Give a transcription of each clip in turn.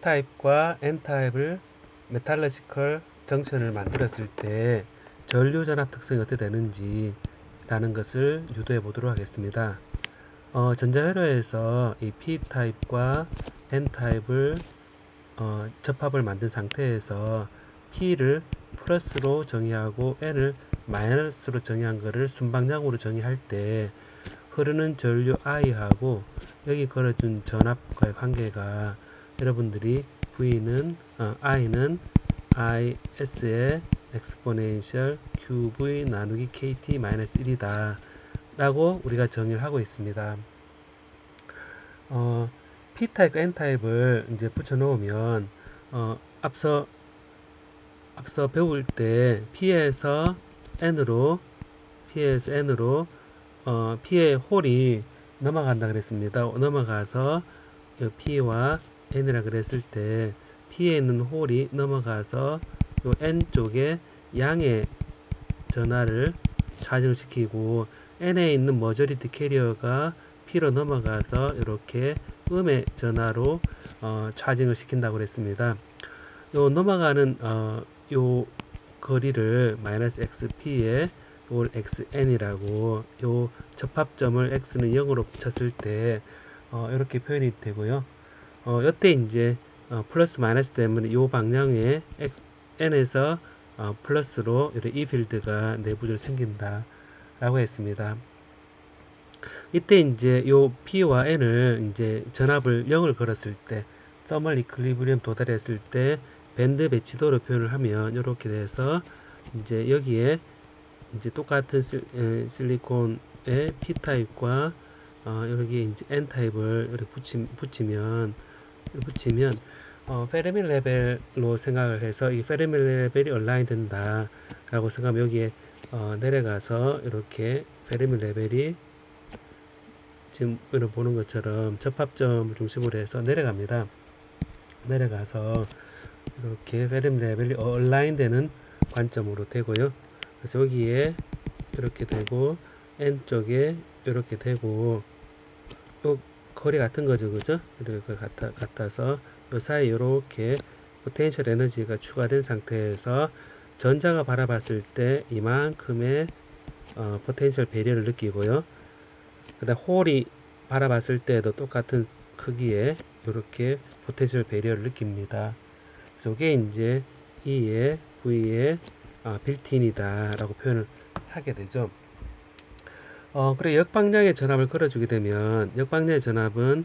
P타입과 N타입을 메탈러지컬 정션을 만들었을 때 전류 전압 특성이 어떻게 되는지 라는 것을 유도해 보도록 하겠습니다. 전자회로에서 이 P타입과 N타입을 접합을 만든 상태에서 P를 플러스로 정의하고 N을 마이너스로 정의한 것을 순방향으로 정의할 때 흐르는 전류 I하고 여기 걸어준 전압과의 관계가 여러분들이 I는 IS의 exponential QV 나누기 KT-1이다 라고 우리가 정의를 하고 있습니다. P타입과 N타입을 이제 붙여 놓으면 앞서 배울 때 P에서 N으로 P의 홀이 넘어간다 그랬습니다. 넘어가서 P와 N이라 그랬을 때 P에 있는 홀이 넘어가서 요 N 쪽에 양의 전하를 차징시키고 N에 있는 머저리티 캐리어가 P로 넘어가서 이렇게 음의 전하로 차징을 시킨다고 그랬습니다. 요 넘어가는 요 거리를 마이너스 XP에 이걸 XN이라고 요 접합점을 X는 0으로 붙였을 때 이렇게 표현이 되고요. 이때 이제 플러스 마이너스 때문에 요 방향에 N에서 플러스로 이렇게 E 필드가 내부적으로 생긴다 라고 했습니다. 이때 이제 요 P와 N을 이제 전압을 0을 걸었을 때 서멀 이퀄리브리엄 도달했을 때 밴드 배치도로 표현을 하면 이렇게 돼서 이제 여기에 이제 똑같은 실리콘의 P타입과 여기 이제 N타입을 이렇게 붙이면 페르미 레벨로 생각을 해서 이 페르미 레벨이 얼라인 된다 라고 생각하면 여기에 내려가서 이렇게 페르미 레벨이 지금 보는 것처럼 접합점을 중심으로 해서 내려갑니다. 내려가서 이렇게 페르미 레벨이 얼라인 되는 관점으로 되고요. 그래서 여기에 이렇게 되고 N 쪽에 이렇게 되고 요 거리 같은 거죠, 그죠? 이렇게 같아서 요 사이 이렇게 포텐셜 에너지가 추가된 상태에서 전자가 바라봤을 때 이만큼의 포텐셜 배리어를 느끼고요. 그다음 홀이 바라봤을 때도 똑같은 크기의 이렇게 포텐셜 배리어를 느낍니다. 저게 이제 E의 V의 빌트인이다 라고 표현을 하게 되죠. 그래 역방향의 전압을 걸어주게 되면 역방향의 전압은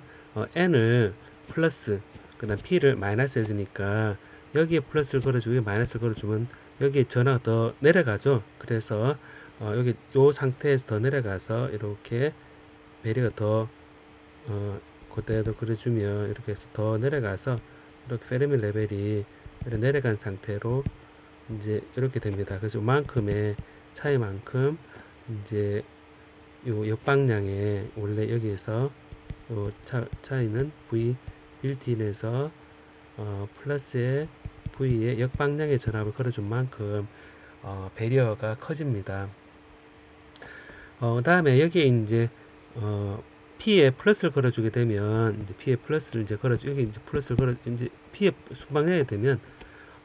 N을 플러스 그 다음 P를 마이너스 해주니까 여기에 플러스를 걸어주고 마이너스를 걸어주면 여기에 전압가 더 내려가죠. 그래서 여기 요 상태에서 더 내려가서 이렇게 배리가 더 그때도 그려주면 이렇게 해서 더 내려가서 이렇게 페르미 레벨이 이렇게 내려간 상태로 이제 이렇게 됩니다. 그래서 이만큼의 차이만큼 이제 요 역방향에 원래 여기에서 요 차이는 V 빌트인에서 플러스의 V의 역방향의 전압을 걸어준 만큼 배리어가 커집니다. 다음에 여기에 이제 P에 플러스를 걸어주게 되면 이제 P에 플러스를 이제 여기 이제 플러스를 이제 P에 순방향이 되면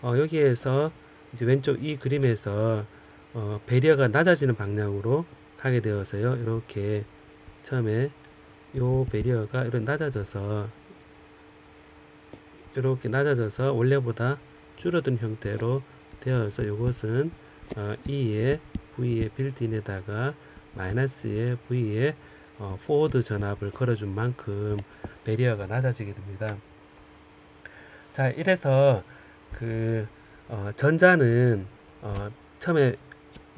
여기에서 이제 왼쪽 이 그림에서 배리어가 낮아지는 방향으로 가게 되어서요. 이렇게 처음에 요 배리어가 이렇게 낮아져서 원래보다 줄어든 형태로 되어서 이것은 E의 V의 빌트인에다가 마이너스의 V의 포워드 전압을 걸어준 만큼 배리어가 낮아지게 됩니다. 자, 이래서 그 전자는 처음에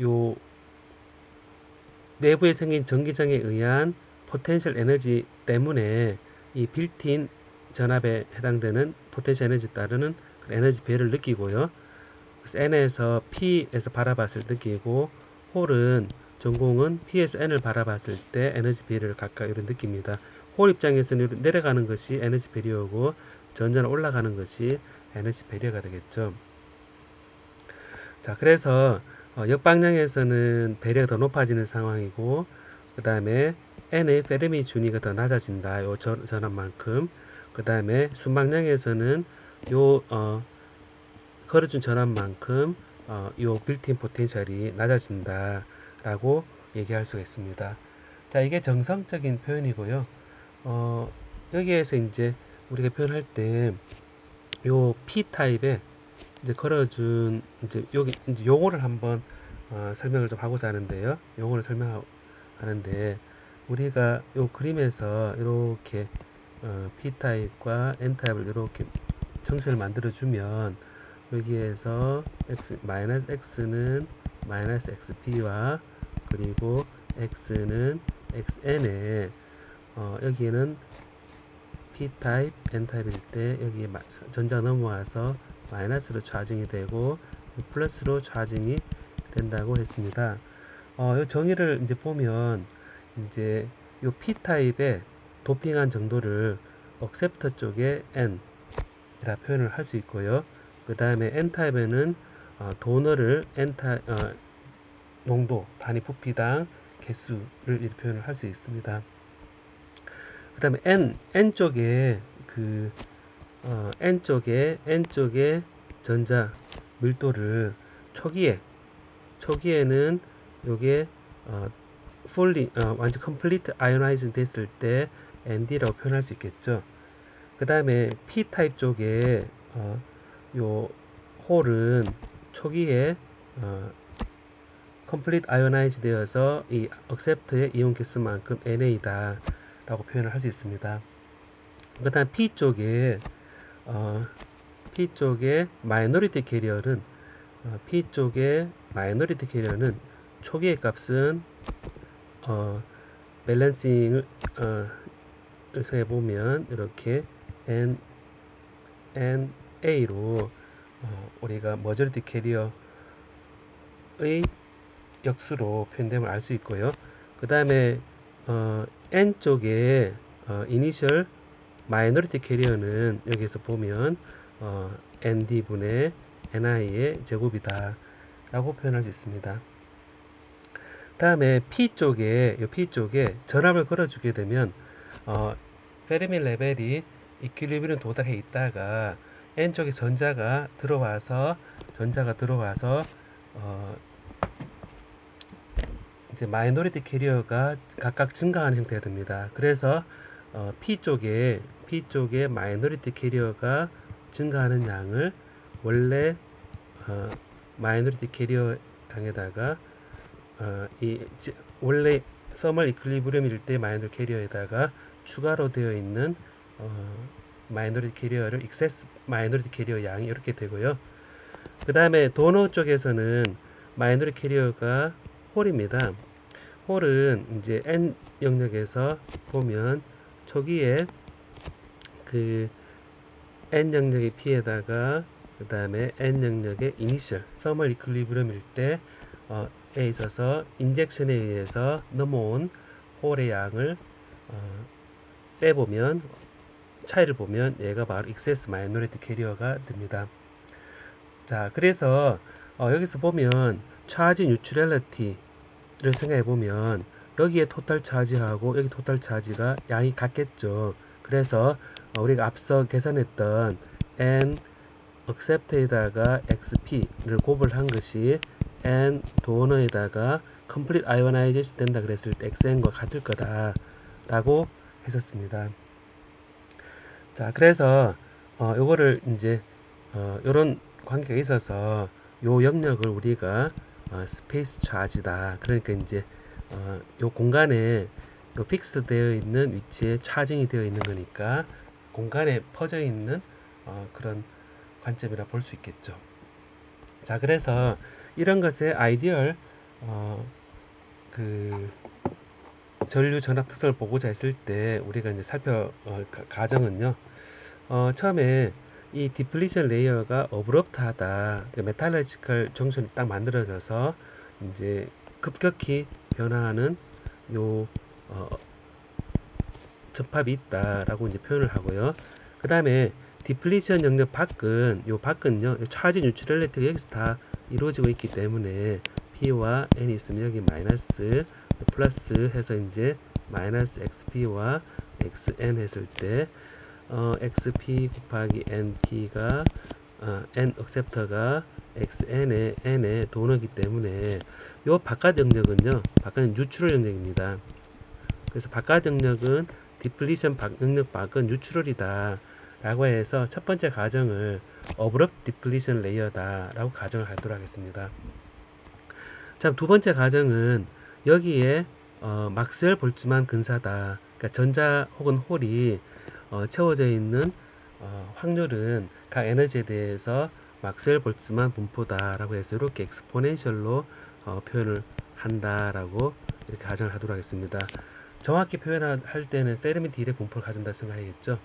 요 내부에 생긴 전기장에 의한 포텐셜 에너지 때문에 이 빌트인 전압에 해당되는 포텐셜 에너지 따르는 에너지 배를 느끼고요. 그래서 N에서 P에서 바라봤을 때 느끼고 홀은 전공은 P에서 N을 바라봤을 때 에너지 배리를 각각 이런 느낍니다. 홀 입장에서는 내려가는 것이 에너지 배리어고 전자는 올라가는 것이 에너지 배리어가 되겠죠. 자, 그래서 역방향에서는 배리어가 더 높아지는 상황이고 그 다음에 N의 페르미 준위가 더 낮아진다. 요 전압만큼. 그 다음에 순방향에서는 요 걸어준 전압만큼 요 빌트인 포텐셜이 낮아진다 라고 얘기할 수가 있습니다. 자, 이게 정성적인 표현이고요. 여기에서 이제 우리가 표현할 때 요 P타입에 이제 걸어준 이제 여기 이제 용어를 한번 설명을 좀 하고자 하는데요. 용어를 설명하는데 우리가 요 그림에서 이렇게 P타입과 N타입을 이렇게 정신을 만들어 주면 여기에서 x는 마이너스 xp와 그리고 x는 xn에 여기에는 p타입, n타입일 때 여기 전자 넘어와서 마이너스로 차징이 되고 플러스로 차징이 된다고 했습니다. 이 정의를 이제 보면 이제 요 p타입의 도핑한 정도를 acceptor 쪽에 n 이라 표현을 할 수 있고요. 그 다음에 n타입에는 도너를 농도, 단위 부피당 개수를 이렇게 표현을 할 수 있습니다. 그 다음에 N쪽에 N쪽에 전자 밀도를 초기에는 요게 완전 complete ionizing 됐을 때 ND라고 표현할 수 있겠죠. 그 다음에 P타입 쪽에 요 홀은 초기에 complete ionize 되어서 이 accept의 이온 개수만큼 NA다 라고 표현을 할 수 있습니다. 그 다음 P쪽에 마이너리티 캐리어는 초기의 값은 밸런싱을 해보면 이렇게 NA로 우리가 머저리티 캐리어의 역수로 표현됨을 알 수 있고요. 그 다음에 N쪽에 이니셜 마이너리티 캐리어는 여기서 보면 ND분의 NI의 제곱이다 라고 표현할 수 있습니다. 다음에 P쪽에 전압을 걸어주게 되면 페르미 레벨이 이퀄리브리엄 도달해 있다가 N쪽에 전자가 들어와서 이제 마이너리티 캐리어가 각각 증가하는 형태가 됩니다. 그래서 P쪽에 마이너리티 캐리어가 증가하는 양을 원래 마이너리티 캐리어 양에다가 원래 서멀 이퀄리브리엄일 때 마이너리티 캐리어에다가 추가로 되어 있는 마이너리티 캐리어를 익세스 마이너리티 캐리어 양이 이렇게 되고요. 그 다음에 도너 쪽에서는 마이너리티 캐리어가 홀입니다. 홀은 이제 N 영역에서 보면 초기에 그 N 영역의 P에다가 그 다음에 N 영역의 이니셜 서멀 이퀄리브리엄일 때 에 있어서 인젝션에 의해서 넘어온 홀의 양을 빼보면 차이를 보면 얘가 바로 익세스 마이너리티 캐리어가 됩니다. 자, 그래서 여기서 보면 차지 뉴트럴리티를 생각해 보면 여기에 토탈 차지하고 여기 토탈 차지가 양이 같겠죠. 그래서 우리가 앞서 계산했던 n accept에다가 xp를 곱을 한 것이 n 도너에다가 complete ionization 된다 그랬을 때 xn과 같을 거다 라고 했었습니다. 자, 그래서 요거를 이제 요런 관계가 있어서 요 영역을 우리가 스페이스 차지다. 그러니까 이제 요 공간에 요 픽스 되어 있는 위치에 차징이 되어 있는 거니까 공간에 퍼져 있는 그런 관점이라 볼 수 있겠죠. 자, 그래서 이런 것의 아이디얼 그 전류 전압 특성을 보고자 했을 때 우리가 이제 가정은요. 처음에 이 디플리션 레이어가 어브럽트하다. 메탈러지컬 정션이 딱 만들어져서 이제 급격히 변화하는 요 접합이 있다라고 이제 표현을 하고요. 그 다음에 디플리션 영역 밖은요, 차지 뉴트럴리티가 여기서 다 이루어지고 있기 때문에 P와 N이 있으면 여기 마이너스, 플러스 해서 이제 마이너스 XP와 XN 했을 때 xp 곱하기 np가 n acceptor가 xn의 n의 도너기 때문에 요 바깥 영역은요, 바깥은 뉴트럴 영역입니다. 그래서 바깥 영역은 디플리션 영역 밖은 뉴트럴이다 라고 해서 첫 번째 가정을 어브럽트 디플리션 레이어다 라고 가정을 하도록 하겠습니다. 자, 두 번째 가정은 여기에 막스웰 볼츠만 근사다. 그러니까 전자 혹은 홀이 채워져 있는 확률은 각 에너지에 대해서 막스웰 볼츠만 분포다 라고 해서 이렇게 엑스포넨셜로 표현을 한다라고 이렇게 가정을 하도록 하겠습니다. 정확히 표현할 때는 페르미 딜의 분포를 가진다 생각하겠죠.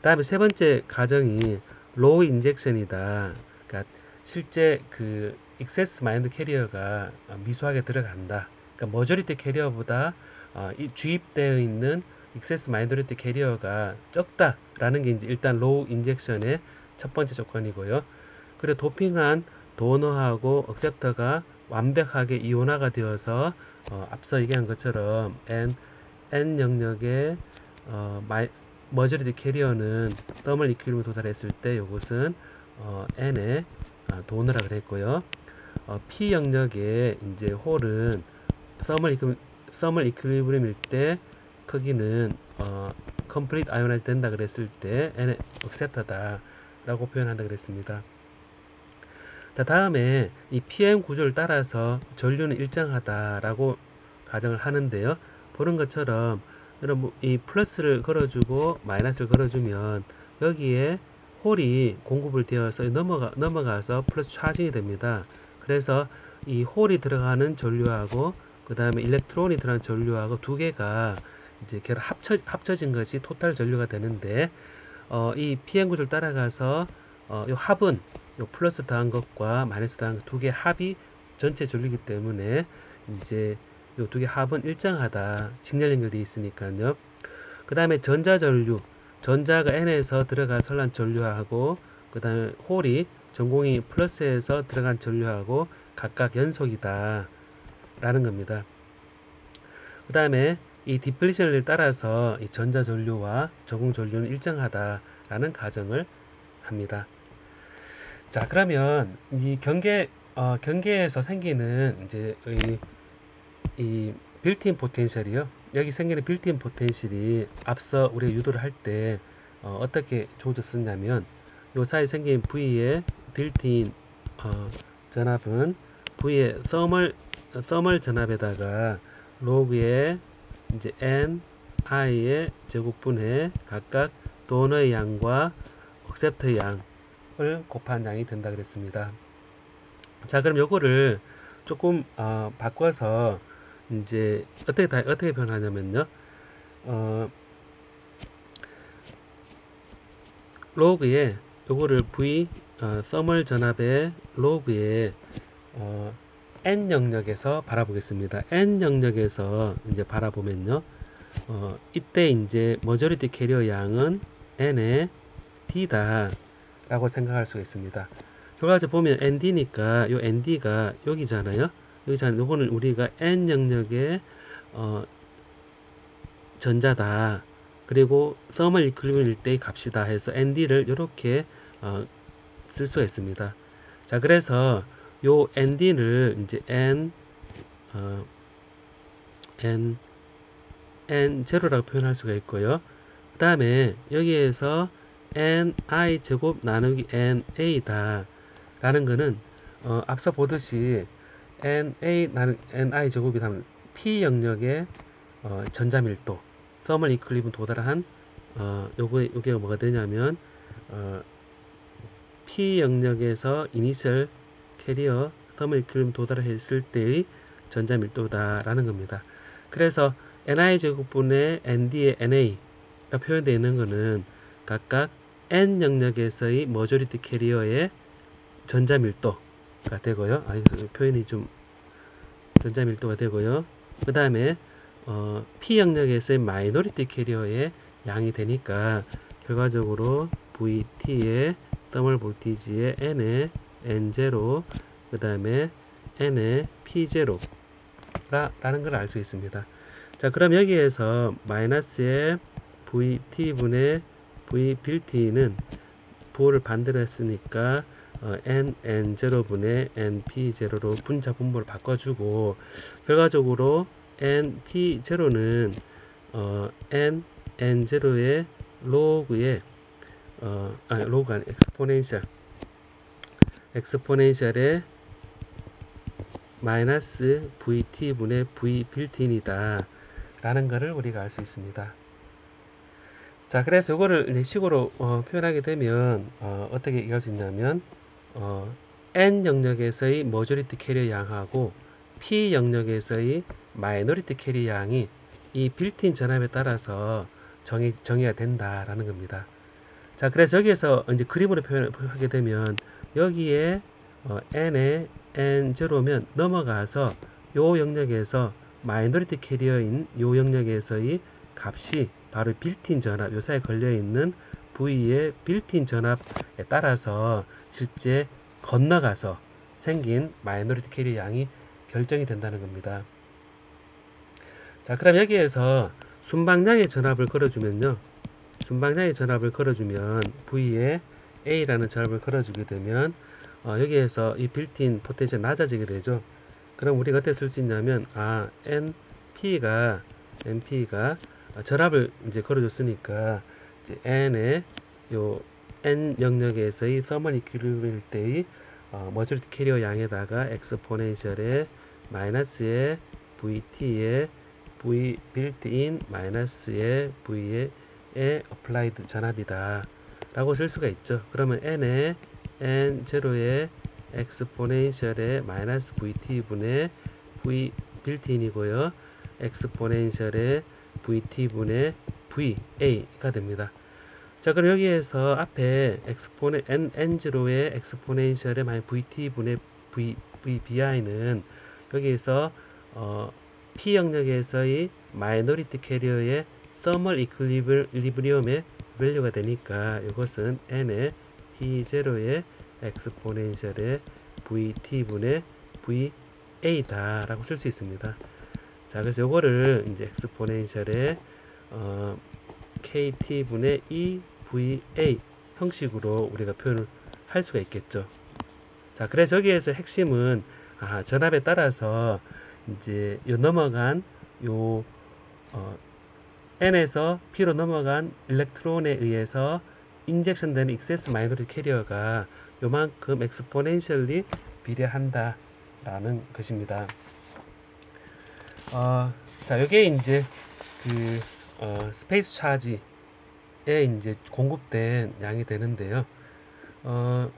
다음에 세 번째 가정이 로우 인젝션이다. 그러니까 실제 그 익세스 마인드 캐리어가 미수하게 들어간다. 그러니까 머저리티 캐리어보다 주입되어 있는 익세스 마이너리티 캐리어가 적다라는 게 이제 일단 로우 인젝션의 첫 번째 조건이고요. 그리고 도핑한 도너하고 억셉터가 완벽하게 이온화가 되어서 앞서 얘기한 것처럼 N 영역의 머저리티 캐리어는 더멀 이퀄리브에 도달했을 때 이것은 N의 도너라 그랬고요. P 영역의 이제 홀은 서멀 이퀄리브리움일 때 크기는 complete ionize 된다 그랬을 때 N의 acceptor다 라고 표현한다 그랬습니다. 자, 다음에 이 PM 구조를 따라서 전류는 일정하다 라고 가정을 하는데요. 보는 것처럼 이 플러스를 걸어주고 마이너스를 걸어주면 여기에 홀이 공급을 되어서 넘어가서 플러스 차징이 됩니다. 그래서 이 홀이 들어가는 전류하고 그 다음에 일렉트론이 들어가는 전류하고 두 개가 이제 결합 합쳐진 것이 토탈 전류가 되는데 이 PM 구조를 따라가서 요 합은 요 플러스 더한 것과 마이너스 더한 것 두 개 합이 전체 전류이기 때문에 이제 요 두 개 합은 일정하다. 직렬 연결되어 있으니까요. 그 다음에 전자 전류, 전자가 N에서 들어간 선란 전류하고 그 다음에 홀이 전공이 플러스에서 들어간 전류하고 각각 연속이다 라는 겁니다. 그 다음에 이 디플리션을 따라서 이 전자 전류와 저공 전류는 일정하다 라는 가정을 합니다. 자, 그러면 이 경계에서 생기는 이제 이 빌트인 포텐셜이요. 여기 생기는 빌트인 포텐셜이 앞서 우리가 유도를 할 때 어떻게 주어졌었냐면 요 사이에 생긴 V의 빌트인 전압은 V의 서멀 전압에다가 로그의 이제 N, I의 제곱분의 각각 도너의 양과 억셉터의 양을 곱한 양이 된다 그랬습니다. 자, 그럼 요거를 조금 바꿔서 이제 어떻게 표현하냐면요. 로그에 요거를 V 서멀 전압의 로그에 N 영역에서 바라보겠습니다. N 영역에서 이제 바라보면요. 이때 이제 머저리티 캐리어 양은 N의 D다 라고 생각할 수가 있습니다. 결과적으로 보면 ND니까 요 ND가 여기잖아요. 요거는 우리가 N 영역의 전자다. 그리고 서멀 이퀄리브리움일 때의 값이다 해서 ND를 이렇게 쓸 수가 있습니다. 자, 그래서 요 ND를 이제 N0라고 표현할 수가 있고요. 그 다음에 여기에서 NI 제곱 나누기 NA다 라는 거는 앞서 보듯이 NI 제곱이 다음 P 영역의 전자 밀도 서멀 이퀄리브리움 도달한 요게 뭐가 되냐면 P 영역에서 이니셜 캐리어 서멀 이퀄리브리움 도달했을 때의 전자 밀도다 라는 겁니다. 그래서 NI 제곱분의 ND의 NA가 표현되어 있는 것은 각각 N 영역에서의 머저리티 캐리어의 전자 밀도가 되고요. 표현이 좀 전자 밀도가 되고요. 그 다음에 P 영역에서의 마이너리티 캐리어의 양이 되니까 결과적으로 VT의 더멀 볼티지의 N의 N0 그 다음에 N의 P0 라는 걸 알 수 있습니다. 자, 그럼 여기에서 마이너스의 VT분의 v 빌트인은 부호를 반대로 했으니까 n0분의 np0로 분자 분모를 바꿔주고, 결과적으로 np0는 n0의 로그의 로그가 아니 엑스포넨셜의 마이너스 vt분의 v 빌트인이다 라는 것을 우리가 알 수 있습니다. 자, 그래서 이거를 이제 식으로 표현하게 되면 어떻게 얘기할 수 있냐면 n 영역에서의 머저리티 캐리어 양하고 p 영역에서의 마이너리티 캐리어 양이 이 빌트인 전압에 따라서 정의가 된다라는 겁니다. 자, 그래서 여기에서 이제 그림으로 표현하게 되면 여기에 n에 n0면 넘어가서 요 영역에서 마이너리티 캐리어인 요 영역에서의 값이 바로 빌트인 전압, 요 사이에 걸려있는 V의 빌트인 전압에 따라서 실제 건너가서 생긴 마이너리티 캐리어 양이 결정이 된다는 겁니다. 자, 그럼 여기에서 순방향의 전압을 걸어주면요. 순방향의 전압을 걸어주면 V에 A라는 전압을 걸어주게 되면 여기에서 이 빌트인 포텐셜이 낮아지게 되죠. 그럼 우리가 어떻게 쓸 수 있냐면 NP가 전압을 이제 걸어줬으니까 이제 N의 요 N 영역에서의 서멀 이퀄리브리엄일 때의 머저리티 캐리어 양에다가 엑스포넨셜의 마이너스의 VT의 V 빌트인 마이너스의 V의 어플라이드 전압이다 라고 쓸 수가 있죠. 그러면 N의 N0의 엑스포넨셜의 마이너스 VT분의 V 빌트인이고요. 엑스포넨셜의 VT분의 VA가 됩니다. 자, 그럼 여기에서 앞에 N0의 엑스포넨셜의 마이너스 VT분의 VBI는 여기에서 P 영역에서의 마이너리티 캐리어의 서멀 이퀄리브리엄의 밸류가 되니까 이것은 N의 P0의 엑스포넨셜의 VT분의 VA다 라고 쓸 수 있습니다. 자, 그래서 요거를 이제 엑스포넨셜의 KT분의 EVA 형식으로 우리가 표현을 할 수가 있겠죠. 자, 그래서 여기에서 핵심은 전압에 따라서 이제 요 넘어간 요 N에서 P로 넘어간 일렉트론에 의해서 인젝션 되는 익세스 마이너리티 캐리어가 요만큼 엑스포넨셜리 비례한다 라는 것입니다. 자, 요게 이제 스페이스 차지에 이제 공급된 양이 되는데요.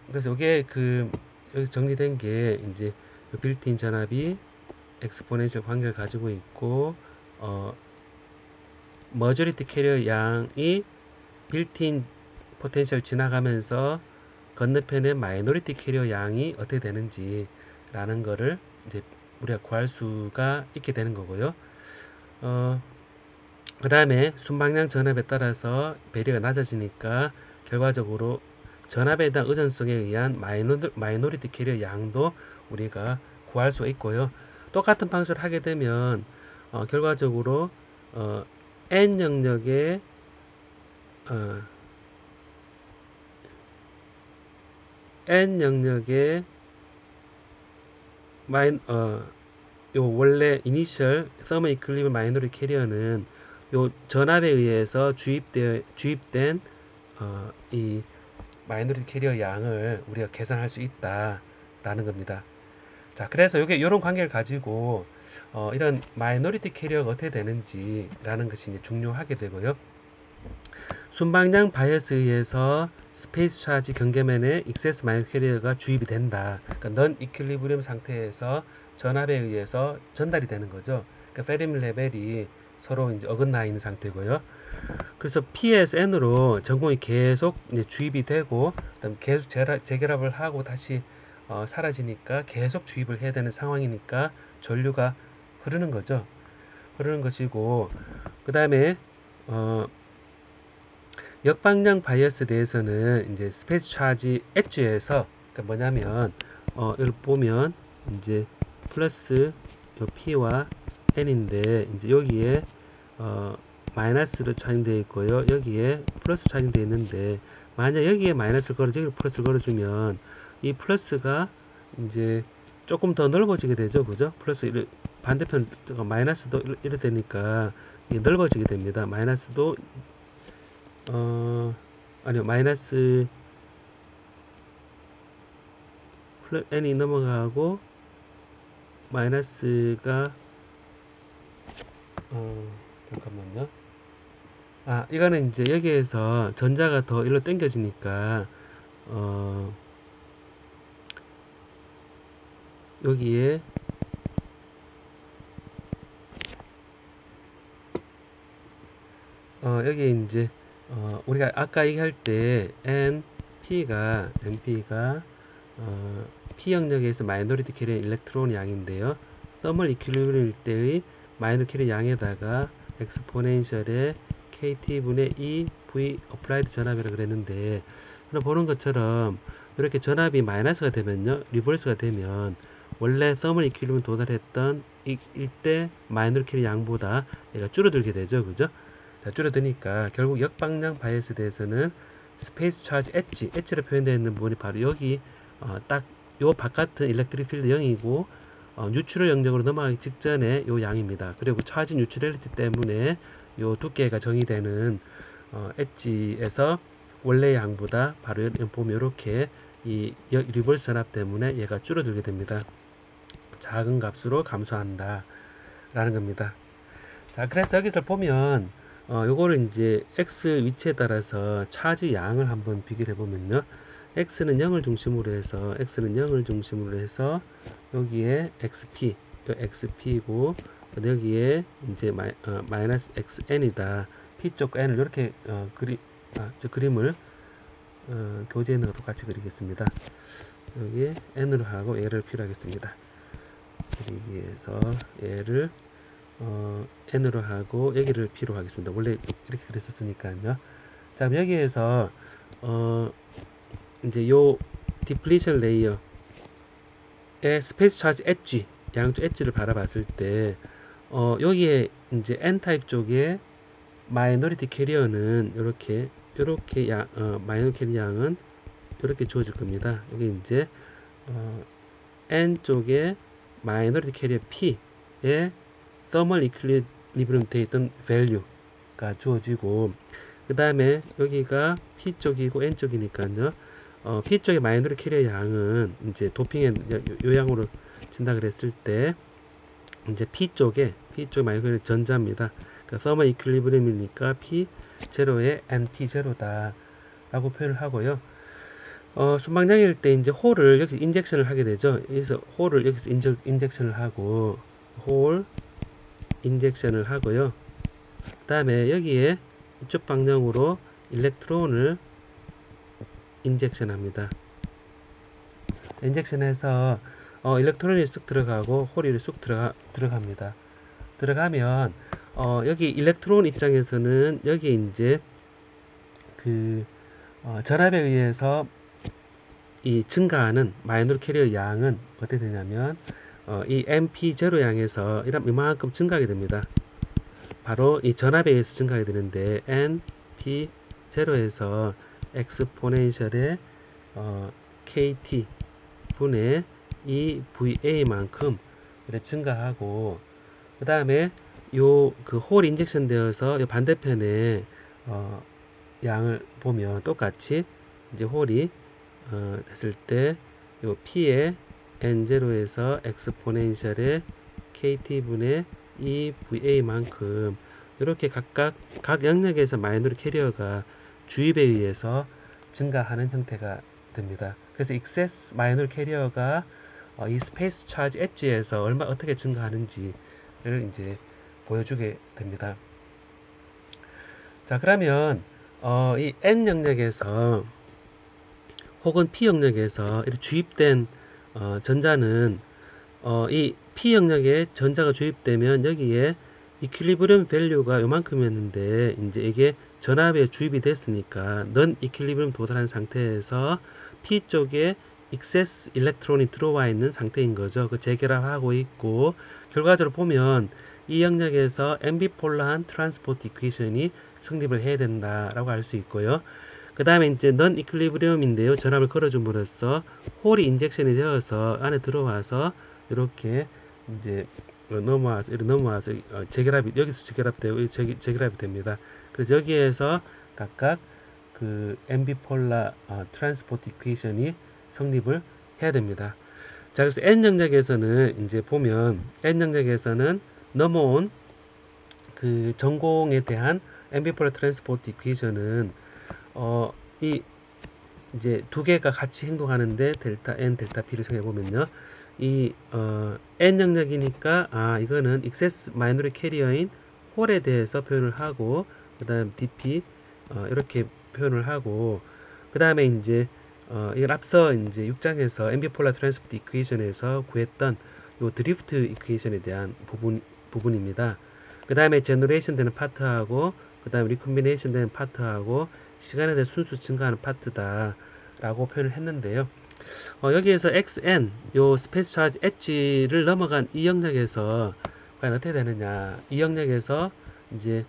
그래서 요게 여기서 정리된 게 이제 빌트인 전압이 엑스포넨셜 관계를 가지고 있고, 머저리티 캐리어 양이 빌트인 포텐셜 지나가면서 건너편의 마이너리티 캐리어 양이 어떻게 되는지 라는 거를 이제 우리가 구할 수가 있게 되는 거고요. 그 다음에 순방향 전압에 따라서 배리가 낮아지니까 결과적으로 전압에 대한 의존성에 의한 마이너리티 캐리어 양도 우리가 구할 수 있고요. 똑같은 방식을 하게 되면 결과적으로 N 영역의 요 원래 이니셜 서머 이퀄리브리엄 마이너리티 캐리어는 요 전압에 의해서 주입된 이 마이너리티 캐리어 양을 우리가 계산할 수 있다라는 겁니다. 자, 그래서 이런 관계를 가지고 이런 마이너리티 캐리어가 어떻게 되는지라는 것이 이제 중요하게 되고요. 순방향 바이어스에 의해서 스페이스 차지 경계면에 익세스 마이너리티 캐리어가 주입이 된다. 그러니까 넌 이퀄리브리엄 상태에서 전압에 의해서 전달이 되는 거죠. 그러니까 페르미 레벨이 서로 이제 어긋나 있는 상태고요. 그래서 P에서 N으로 전공이 계속 이제 주입이 되고, 그다음 계속 재결합을 하고 다시 사라지니까 계속 주입을 해야 되는 상황이니까 전류가 흐르는 거죠. 흐르는 것이고, 그 다음에 역방향 바이어스에 대해서는 이제 스페이스 차지 엣지에서 그러니까 뭐냐면 이걸 보면 이제 플러스 요 P와 N인데 이제 여기에 마이너스로 차징되어 있고요. 여기에 플러스 차징되어 있는데, 만약 여기에 마이너스를 걸어주고 여기 플러스를 걸어주면 이 플러스가 이제 조금 더 넓어지게 되죠. 그죠? 플러스 반대편 마이너스도 이래 되니까 이게 넓어지게 됩니다. 마이너스도 아니요, 마이너스 n이 넘어가고 마이너스가 잠깐만요. 이거는 이제 여기에서 전자가 더 일로 당겨지니까 여기에 여기 이제 우리가 아까 얘기할 때 np가 p 영역에서 마이너리티 캐리어 일렉트론 양인데요. 서멀 이퀄리브리엄일 때의 마이너리티 캐리어 양에다가 엑스포넨셜의 kt분의 e v 어플라이드 전압이라고 그랬는데, 그럼 보는 것처럼 이렇게 전압이 마이너스가 되면요, 리버스가 되면 원래 서멀 이퀄리브리엄 도달했던 이때 마이너리티 캐리어 양보다 얘가 줄어들게 되죠. 그죠? 자, 줄어드니까 결국 역방향 바이어스에 대해서는 스페이스 차지 엣지로 표현되어 있는 부분이 바로 여기 딱 요 바깥은 일렉트릭 필드 0이고 뉴트럴 영역으로 넘어가기 직전에 요 양입니다. 그리고 차지 뉴트럴리티 때문에 요 두께가 정의되는 엣지에서 원래 양보다 바로 보면 이렇게 이 리버스 전압 때문에 얘가 줄어들게 됩니다. 작은 값으로 감소한다 라는 겁니다. 자, 그래서 여기서 보면 요거를 이제 x 위치에 따라서 차지 양을 한번 비교를 해보면요, x는 0을 중심으로 해서 여기에 xp, 요 xp고 여기에 이제 마이너스 xn이다. p 쪽 n을 이렇게 저 그림을 교재능으로 똑같이 그리겠습니다. 여기에 n으로 하고 얘를 p로 하겠습니다. 그리기 위해서 얘를 n으로 하고 여기를 p로 하겠습니다. 원래 이렇게 그랬었으니까요. 자, 그럼 여기에서 이제 요 디플리션 레이어의 스페이스 차지 엣지, 양쪽 엣지를 바라봤을 때 여기에 이제 n-타입 쪽에 마이너리티 캐리어는 이렇게 마이너리티 캐리어 양은 이렇게 주어질 겁니다. 여기 이제 n 쪽에 마이너리티 캐리어 p의 서멀 이퀄리브리엄 되어 있던 value가 주어지고, 그 다음에 여기가 p 쪽이고 n 쪽이니까요. p 쪽의 마이너리티 캐리어 양은 이제 도핑의 요 양으로 친다 그랬을 때 이제 p 쪽에 마이너리티 캐리어 전자입니다. 그러니까 서멀 이퀄리브리엄이니까 p 제로에 np 제로다 라고 표현을 하고요. 순방향일 때 이제 홀을 여기 인젝션을 하게 되죠. 그래서 홀을 여기서 인젝션을 하고 홀 인젝션을 하고요. 그 다음에 여기에 이쪽 방향으로 일렉트론을 인젝션 합니다. 인젝션해서 일렉트론이 쑥 들어가고 홀이 쑥 들어갑니다. 들어가면 여기 일렉트론 입장에서는 여기 이제 그 전압에 의해서 이 증가하는 마이너리 캐리어 양은 어떻게 되냐면 이 MP0 양에서 이만큼 증가하게 됩니다. 바로 이 전압에 의해서 증가하게 되는데 NP0에서 엑스포넨셜의 KT 분의 이 VA만큼 증가하고, 그 다음에 요 그 홀 인젝션 되어서 요 반대편에 양을 보면 똑같이 이제 홀이 됐을 때 요 P의 N0에서 엑스포넨셜의 KT분의 이 VA만큼 이렇게 각각 각 영역에서 마이너리 캐리어가 주입에 의해서 증가하는 형태가 됩니다. 그래서 excess 마이너리 캐리어가 이 스페이스 차지 엣지에서 어떻게 증가하는지를 이제 보여주게 됩니다. 자, 그러면 이 N 영역에서 혹은 P 영역에서 이렇게 주입된 전자는 이 P 영역에 전자가 주입되면 여기에 이퀄리브리엄 밸류가 요만큼이었는데 이제 이게 전압에 주입이 됐으니까 넌 이퀄리브리엄 도달한 상태에서 P 쪽에 excess 일렉트론이 들어와 있는 상태인 거죠. 그 재결합하고 있고, 결과적으로 보면 이 영역에서 앰비폴라한 트랜스포트 이퀘이션이 성립을 해야 된다라고 알 수 있고요. 그 다음에 이제 넌 이퀄리브리엄인데요. 전압을 걸어줌으로써 홀이 인젝션이 되어서 안에 들어와서 이렇게 이제 넘어와서 이렇게 넘어와서 재결합이 여기서 재결합되고 재결합이 됩니다. 그래서 여기에서 각각 그 앰비폴라 트랜스포트 이퀘이션이 성립을 해야 됩니다. 자, 그래서 N 영역에서는 이제 보면 N 영역에서는 넘어온 그 전공에 대한 앰비폴라 트랜스포트 이퀘이션은 이 이제 두 개가 같이 행동하는데 델타 N, 델타 P를 생각해 보면요. 이 N 영역이니까 이거는 excess 마이너리 캐리어인 홀에 대해서 표현을 하고 그다음 DP 이렇게 표현을 하고 그다음에 이제 이걸 앞서 이제 6장에서 앰비폴라 트랜스포트 이퀘이션에서 구했던 요 드리프트 이퀘이션에 대한 부분입니다. 그 다음에 제너레이션 되는 파트하고 그 다음에 리콤비네이션 되는 파트하고 시간에 대해 순수 증가하는 파트다 라고 표현을 했는데요. 여기에서 XN 요 스페이스 차지 엣지를 넘어간 이 영역에서 과연 어떻게 되느냐, 이 영역에서 이제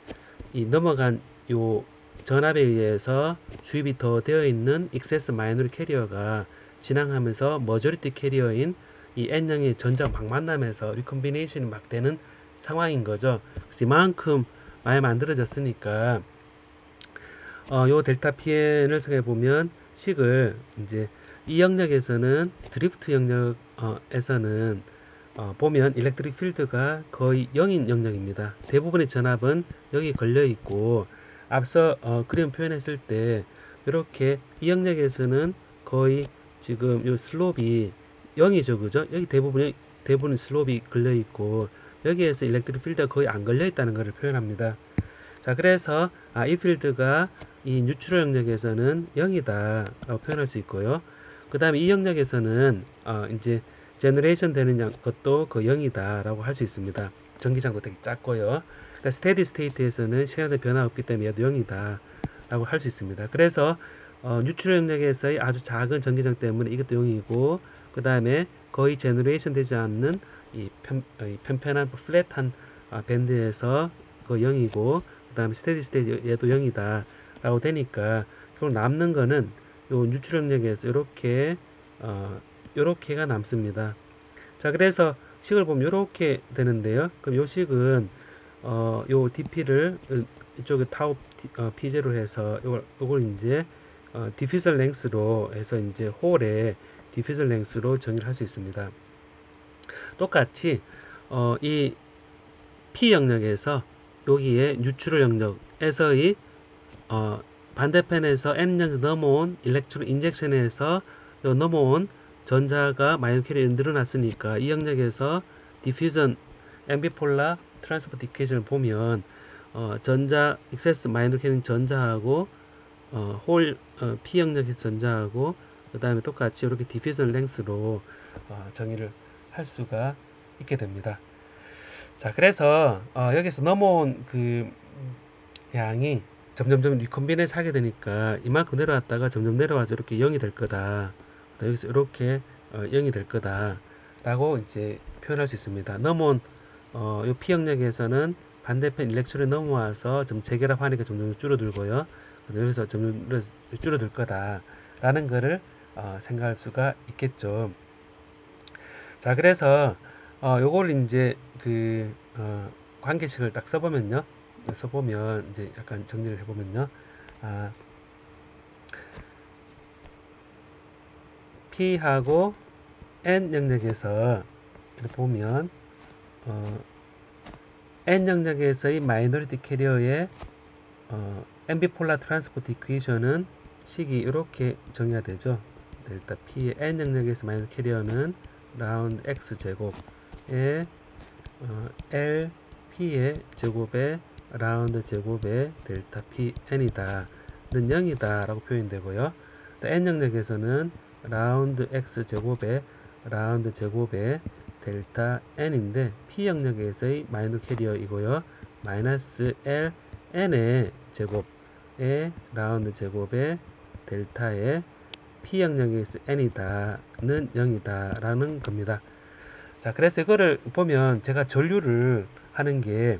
이 넘어간 요 전압에 의해서 주입이 더 되어 있는 익세스 마이너리 캐리어가 진행하면서 머저리티 캐리어인 이 N형의 전자가 막 만나면서 리콤비네이션이 막 되는 상황인 거죠. 그래서 이만큼 많이 만들어졌으니까 요 델타 PN을 생각해 보면 식을 이제 이 영역에서는 드리프트 영역에서는 보면 일렉트릭 필드가 거의 0인 영역입니다. 대부분의 전압은 여기 걸려 있고 앞서 그림 표현했을 때 이렇게 이 영역에서는 거의 지금 요 슬롭이 0이죠, 그죠? 여기 대부분 슬롭이 걸려 있고 여기에서 일렉트릭 필드가 거의 안 걸려 있다는 것을 표현합니다. 자, 그래서 이 필드가 이 뉴트럴 영역에서는 0이다 라고 표현할 수 있고요. 그 다음에 이 영역에서는 이제 제너레이션 되는 것도 그 0이다 라고 할 수 있습니다. 전기장도 되게 작고요. 그러니까 스테디 스테이트에서는 시간의 변화 없기 때문에 얘도 0이다 라고 할 수 있습니다. 그래서 뉴트럴 영역에서의 아주 작은 전기장 때문에 이것도 0이고 그 다음에 거의 제너레이션 되지 않는 이 편편한 플랫한 밴드에서 그 0이고 그 다음에 스테디 스테이트 얘도 0이다 라고 되니까 결국 남는 거는 요 뉴트럴 영역에서 요렇게가 남습니다. 자, 그래서 식을 보면 요렇게 되는데요. 그럼 요 식은 요 DP를 이쪽에 타우 P0로 해서 요걸 이제 디퓨저 랭스로 해서 이제 홀의 디퓨저 랭스로 정의를 할 수 있습니다. 똑같이 이 P 영역에서 여기에 뉴트럴 영역에서의 반대편에서 N 영역 넘어온 일렉트론 인젝션에서 넘어온 전자가 마이너스 캐리어 늘어났으니까 이 영역에서 디퓨전 앰비폴라 트랜스포트 이퀘이션을 보면 전자 익세스 마이너스 캐리어 전자하고 홀 P 영역의 전자하고 그 다음에 똑같이 이렇게 디퓨전 랭스로 정의를 할 수가 있게 됩니다. 자, 그래서 여기서 넘어온 그 양이 점점점 리콤비네이션 하게 되니까 이만큼 내려왔다가 점점 내려와서 이렇게 0이 될 거다. 여기서 이렇게 0이 될 거다 라고 이제 표현할 수 있습니다. 넘어온 요 P 영역에서는 반대편 일렉트론이 넘어와서 좀 재결합하니까 점점 줄어들고요. 여기서 점점 줄어들 거다 라는 거를 생각할 수가 있겠죠. 자, 그래서 요걸 이제 그 관계식을 딱 써보면요. 써보면 이제 약간 정리를 해보면요. P하고 N 영역에서 이렇게 보면 N 영역에서의 마이너리티 캐리어의 앰비폴라 트랜스포트 이퀘이션은 식이 이렇게 정의가 되죠. 델타 P의 N 영역에서 마이너리 캐리어는 라운드 X 제곱에 L P의 제곱에 라운드 제곱에 델타 P N이다 는 0이다 라고 표현되고요. N 영역에서는 라운드 X 제곱에 라운드 제곱에 델타 N인데 P 영역에서의 마이너 캐리어이고요. 마이너스 L N의 제곱에 라운드 제곱에 델타의 P 영역에서 N이다 는 0이다 라는 겁니다. 자, 그래서 이거를 보면 제가 전류를 하는 게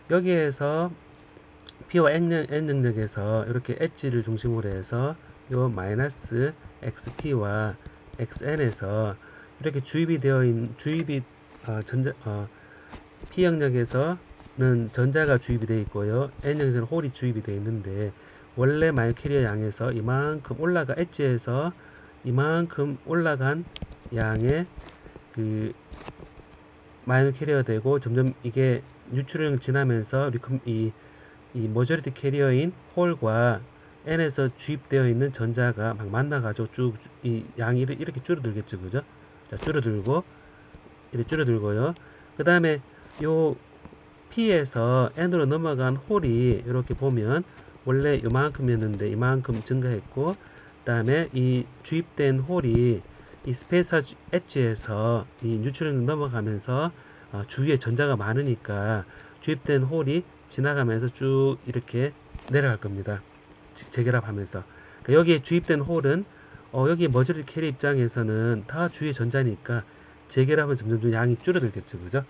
여기에서 P와 N 영역에서 이렇게 엣지를 중심으로 해서 요 마이너스 XP와 XN에서 이렇게 주입이 되어 있는 주입이 P 영역에서는 전자가 주입이 되어 있고요. N 영역에서는 홀이 주입이 되어 있는데 원래 마이너 캐리어 양에서 이만큼 올라가 엣지에서 이만큼 올라간 양의 그 마이너 캐리어 되고 점점 이게 뉴트론을 지나면서 이 머저리티 캐리어인 홀과 N에서 주입되어 있는 전자가 막 만나가지고 쭉 이 양이 이렇게 줄어들겠죠, 그죠? 자, 줄어들고 이렇게 줄어들고요. 그 다음에 요 P에서 N으로 넘어간 홀이 이렇게 보면 원래 이만큼이었는데 이만큼 증가했고, 그 다음에 이 주입된 홀이 이 스페이스 엣지에서 이 뉴트론을 넘어가면서 주위에 전자가 많으니까 주입된 홀이 지나가면서 쭉 이렇게 내려갈 겁니다. 재결합하면서. 그러니까 여기에 주입된 홀은 여기 머저리 캐리 입장에서는 다 주위에 전자니까 재결합은 점점 양이 줄어들겠죠, 그죠?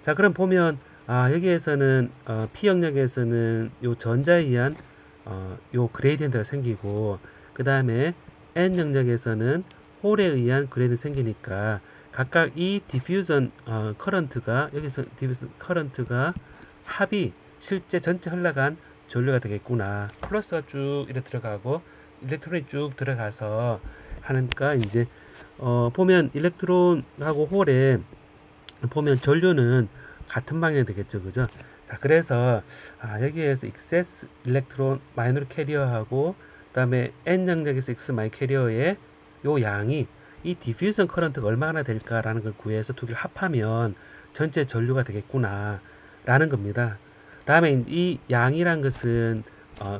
자, 그럼 보면 여기에서는 P 영역에서는 요 전자에 의한 요 그레이디언트가 생기고, 그 다음에 N 영역에서는 홀에 의한 그레이디언트 생기니까 각각 이 디퓨전 커런트가 여기서 디퓨전 커런트가 합이 실제 전체 흘러간 전류가 되겠구나. 플러스가 쭉 이렇게 들어가고 일렉트론이 쭉 들어가서 하니까 이제 보면 일렉트론하고 홀에 보면 전류는 같은 방향이 되겠죠, 그죠? 자, 그래서 여기에서 excess 일렉트론 마이너리 캐리어하고 그다음에 N 영역에서 X 마이 캐리어의 요 양이 이 디퓨전 커런트가 얼마나 될까라는 걸 구해서 두 개를 합하면 전체 전류가 되겠구나 라는 겁니다. 다음에 이 양이란 것은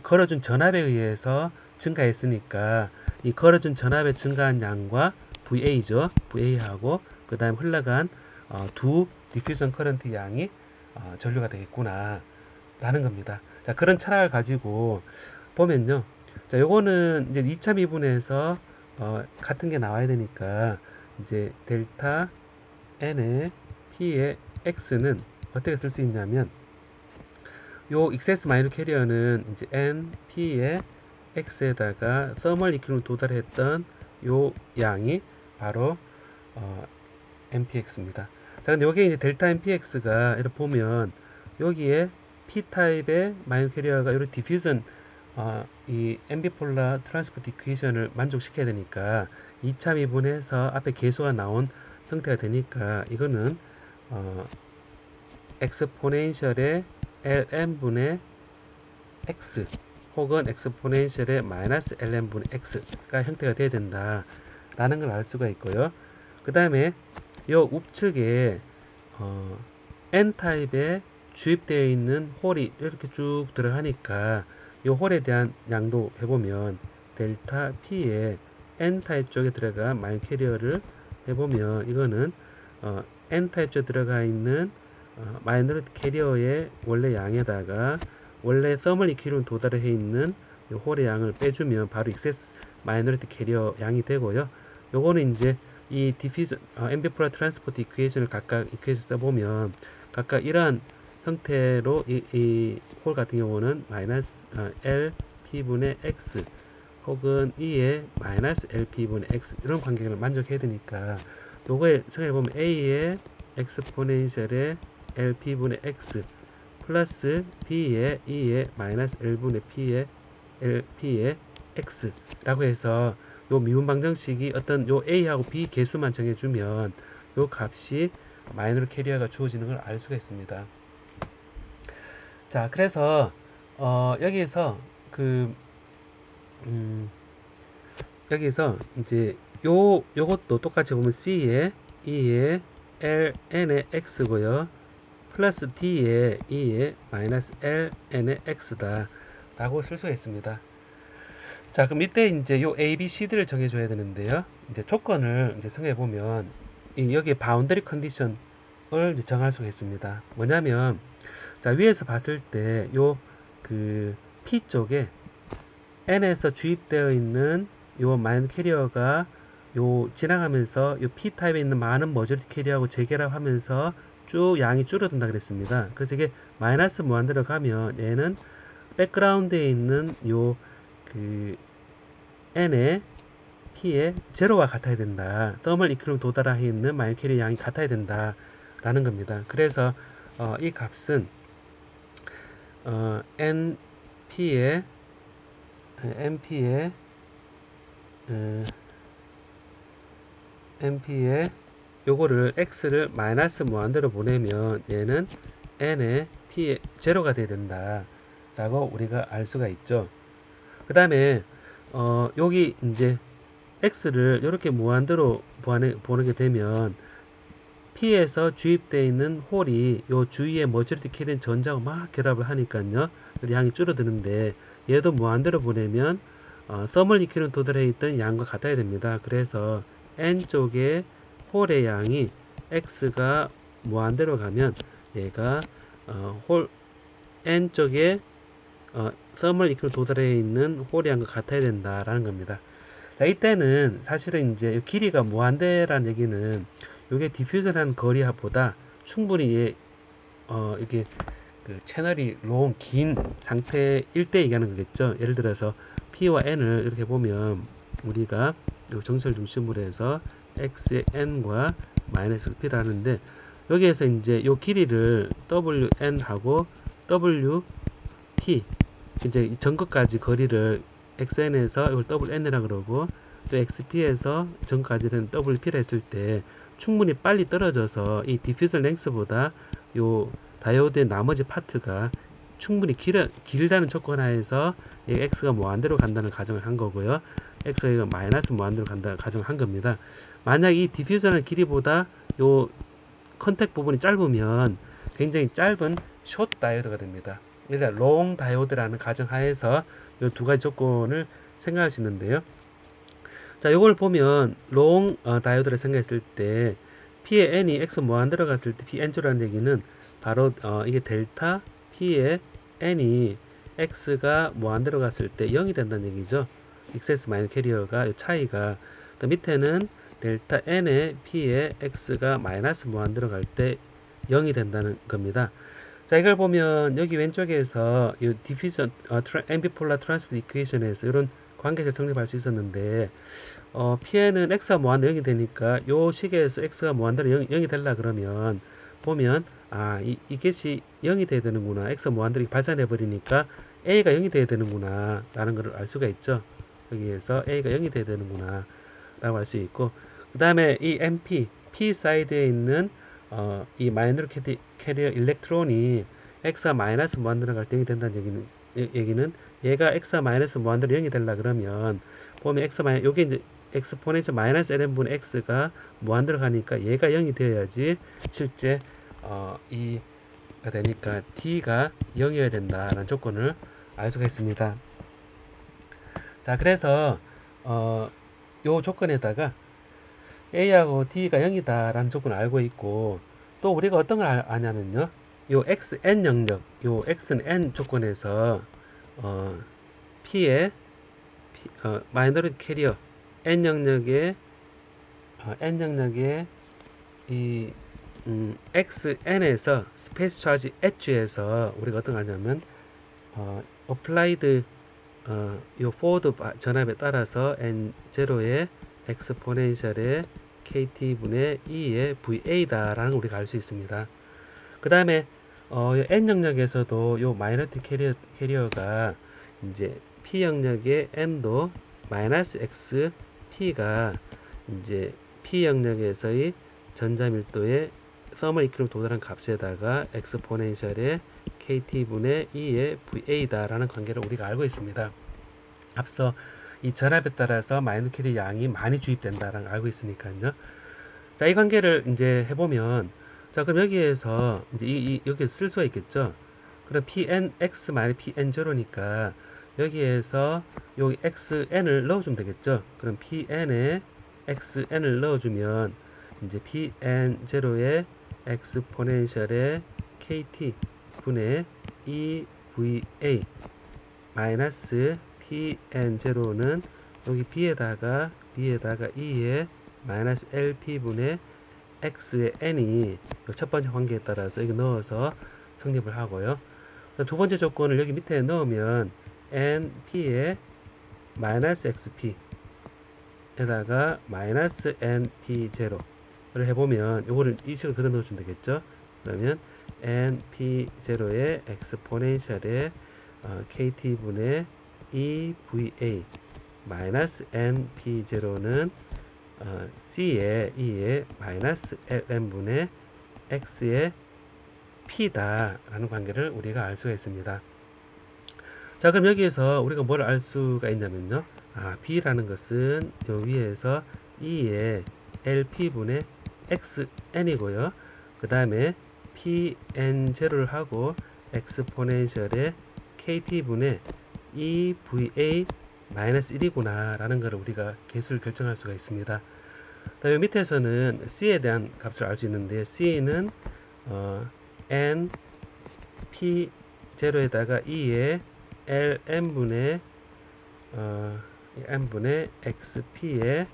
걸어준 전압에 의해서 증가했으니까 이 걸어준 전압에 증가한 양과 VA죠. VA하고 그 다음에 흘러간 두 디퓨전 커런트 양이 전류가 되겠구나 라는 겁니다. 자, 그런 철학을 가지고 보면요. 자, 요거는 이제 2차 미분에서 같은 게 나와야 되니까 이제 델타 N의 P의 X는 어떻게 쓸 수 있냐면 요 XS 마이너 캐리어는 이제 N P의 X에다가 서멀 이퀄을 도달했던 요 양이 바로 MPX입니다. 자, 근데 여기 이제 델타 MPX가 이렇게 보면 여기에 P 타입의 마이너 캐리어가 이런 디퓨전 이 앰비폴라 트랜스포트 이퀘이션을 만족시켜야 되니까 2차 미분해서 앞에 계수가 나온 형태가 되니까 이거는 엑스포넨셜의 ln분의 x 혹은 엑스포넨셜의 마이너스 ln분의 x가 형태가 돼야 된다 라는 걸 알 수가 있고요. 그 다음에 요 우측에 n타입에 주입되어 있는 홀이 이렇게 쭉 들어가니까 이 홀에 대한 양도 해보면 델타 P에 n타입 쪽에 들어간 마이너 캐리어를 해보면 이거는 n타입 쪽에 들어가 있는 마이너 캐리어의 원래 양에다가 원래 서멀 이퀄은 도달해 있는 이 홀의 양을 빼주면 바로 익세스 마이너리티 캐리어 양이 되고요. 요거는 이제 이 디퓨전 앰비폴라 트랜스포트 이퀘이션을 각각 이퀘이션 써보면 각각 이러한 형태로 이 홀 같은 경우는 마이너스 LP분의 X 혹은 E의 마이너스 LP분의 X 이런 관계를 만족해야 되니까 요거에 생각해보면 A의 엑스포넨셜의 LP분의 X 플러스 B의 E의 마이너스 L분의 P의 LP의 X 라고 해서 요 미분 방정식이 어떤 요 A하고 B 개수만 정해주면 요 값이 마이너 캐리어가 주어지는 걸 알 수가 있습니다. 자, 그래서 여기에서 여기서 이제 요것도 똑같이 보면 C에 E에 LN의 X고요. 플러스 D에 E에 마이너스 LN의 X다 라고 쓸 수가 있습니다. 자, 그럼 이때 이제 요 A, B, C, D를 정해줘야 되는데요. 이제 조건을 이제 생각해보면 여기에 바운더리 컨디션을 정할 수가 있습니다. 뭐냐면 자, 위에서 봤을 때 요 P 쪽에 N에서 주입되어 있는 요 마이너 캐리어가 요 지나가면서 요 P 타입에 있는 많은 머저리티 캐리어하고 재결합하면서 쭉 양이 줄어든다 그랬습니다. 그래서 이게 마이너스 무한대로 가면 얘는 백그라운드에 있는 요 그 n의 p의 제로와 같아야 된다. 서멀 이퀄럼 도달해 있는 마이너스 캐리어 양이 같아야 된다 라는 겁니다. 그래서 이 값은 np의 요거를 x를 마이너스 무한대로 보내면 얘는 n의 p의 제로가 돼야 된다 라고 우리가 알 수가 있죠. 그 다음에 여기 이제 x를 이렇게 무한대로 보내게 되면 p에서 주입되어 있는 홀이 요 주위에 머저리티 캐리는 전자하고 막 결합을 하니까요 양이 줄어드는데 얘도 무한대로 보내면 서멀 이퀄럼 도달해 있던 양과 같아야 됩니다. 그래서 n쪽에 홀의 양이 x가 무한대로 가면 얘가 홀 n쪽에 서멀 이퀄럼 도달해 있는 홀의 양과 같아야 된다라는 겁니다. 자, 이때는 사실은 이제 길이가 무한대라는 얘기는 이게 디퓨전한 거리보다 충분히 이게 그 채널이 롱 긴 상태일 때 얘기하는 거겠죠. 예를 들어서 P와 N을 이렇게 보면 우리가 요 정설 중심으로 해서 X의 N과 마이너스 P를 하는데 여기에서 이제 요 길이를 WN하고 WP 이제 전끝까지 거리를 XN에서 이걸 WN이라 그러고 또 XP에서 전까지는 WP라 했을 때 충분히 빨리 떨어져서 이 디퓨전 랭스보다 요 다이오드의 나머지 파트가 충분히 길다는 조건 하에서 X가 무한대로 간다는 가정을 한 거고요. X가 마이너스 무한대로 간다는 가정을 한 겁니다. 만약 이 디퓨전의 길이보다 요 컨택 부분이 짧으면 굉장히 짧은 숏 다이오드가 됩니다. 그러니까 롱 다이오드라는 가정 하에서 이 두 가지 조건을 생각할 수 있는데요. 자, 요걸 보면 롱 다이오드를 생각했을 때 P의 N이 X 무한대로 갔을 때 Pn2라는 얘기는 바로 이게 델타 P의 N이 X가 무한대로 갔을 때 0이 된다는 얘기죠. XS 마이너 캐리어가 이 차이가 또 밑에는 델타 N의 P의 X가 마이너스 무한대로 갈 때 0이 된다는 겁니다. 자, 이걸 보면 여기 왼쪽에서 이 디퓨전 앰비폴라 트랜스퍼 이퀘이션에서 이런 관계를 성립할 수 있었는데 Pn은 X가 무한대로 0이 되니까 요 식에서 X가 무한대로 0이 되려 그러면 보면 이 겟이 0이 돼야 되는구나. X가 무한대로 발산해 버리니까 A가 0이 돼야 되는구나 라는 걸 알 수가 있죠. 여기에서 A가 0이 돼야 되는구나 라고 할 수 있고 그 다음에 이 MP P 사이드에 있는 이 마이너리 캐리어 일렉트론이 X가 마이너스 무한대로 갈 때 0이 된다는 얘기는 얘가 X가 마이너스 무한대로 0이 되려 그러면 보면 X 마이너스 요게 이제 엑스포넨셜 마이너스 ln분의 X가 무한대로 가니까 얘가 0이 되어야지 실제 E가 되니까 T가 0이어야 된다라는 조건을 알 수가 있습니다. 자, 그래서 요 조건에다가 A하고 D가 0이다 라는 조건을 알고 있고 또 우리가 어떤 걸 아냐면요 요 XN 영역 요 X는 N 조건에서 P의 마이너리티 캐리어 N 영역의 이 XN에서 스페이스 차지 H에서 우리가 어떤 거 하냐면 어플라이드 요 포워드 전압에 따라서 N0의 엑스포넨셜의 KT분의 E의 VA다 라는 걸 우리가 알 수 있습니다. 그 다음에 N 영역에서도 요 마이너리티 캐리어가 이제 P 영역의 N도 마이너스 X P가 이제 P 영역에서의 전자밀도의 서멀 이퀄럼 도달한 값에다가 엑스포넨셜의 KT분의 E의 VA다 라는 관계를 우리가 알고 있습니다. 앞서 이 전압에 따라서 마이너리티 캐리어 양이 많이 주입된다라는 걸 알고 있으니까요. 자, 이 관계를 이제 해보면 자, 그럼 여기에서 이제 여기 쓸 수가 있겠죠. 그럼 PNX 마이너스 PN0니까 여기에서 여기 XN을 넣어주면 되겠죠. 그럼 PN에 XN을 넣어주면 이제 PN0의 엑스포넨셜의 KT 분의 EVA 마이너스 PN0는 여기 B에다가 E의 마이너스 LP분의 x의 n이 첫 번째 관계에 따라서 이거 넣어서 성립을 하고요. 두 번째 조건을 여기 밑에 넣으면 np에 마이너스 xp 에다가 마이너스 np0를 해보면 요거를 이 식을 그대로 넣어주면 되겠죠. 그러면 np0의 엑스포넨셜의 kt분의 EVA 마이너스 np0는 c의 e의 마이너스 ln분의 x의 p다 라는 관계를 우리가 알 수가 있습니다. 자, 그럼 여기에서 우리가 뭘 알 수가 있냐면요, b라는 것은 요 위에서 e의 lp분의 xn이고요. 그 다음에 pn0를 하고 엑스포넨셜의 kt분의 EVA 마이너스 1이구나 라는 것을 우리가 개수를 결정할 수가 있습니다. 요 밑에서는 c에 대한 값을 알 수 있는데, c는 n p0에다가 e의 ln분의 n분의 xp의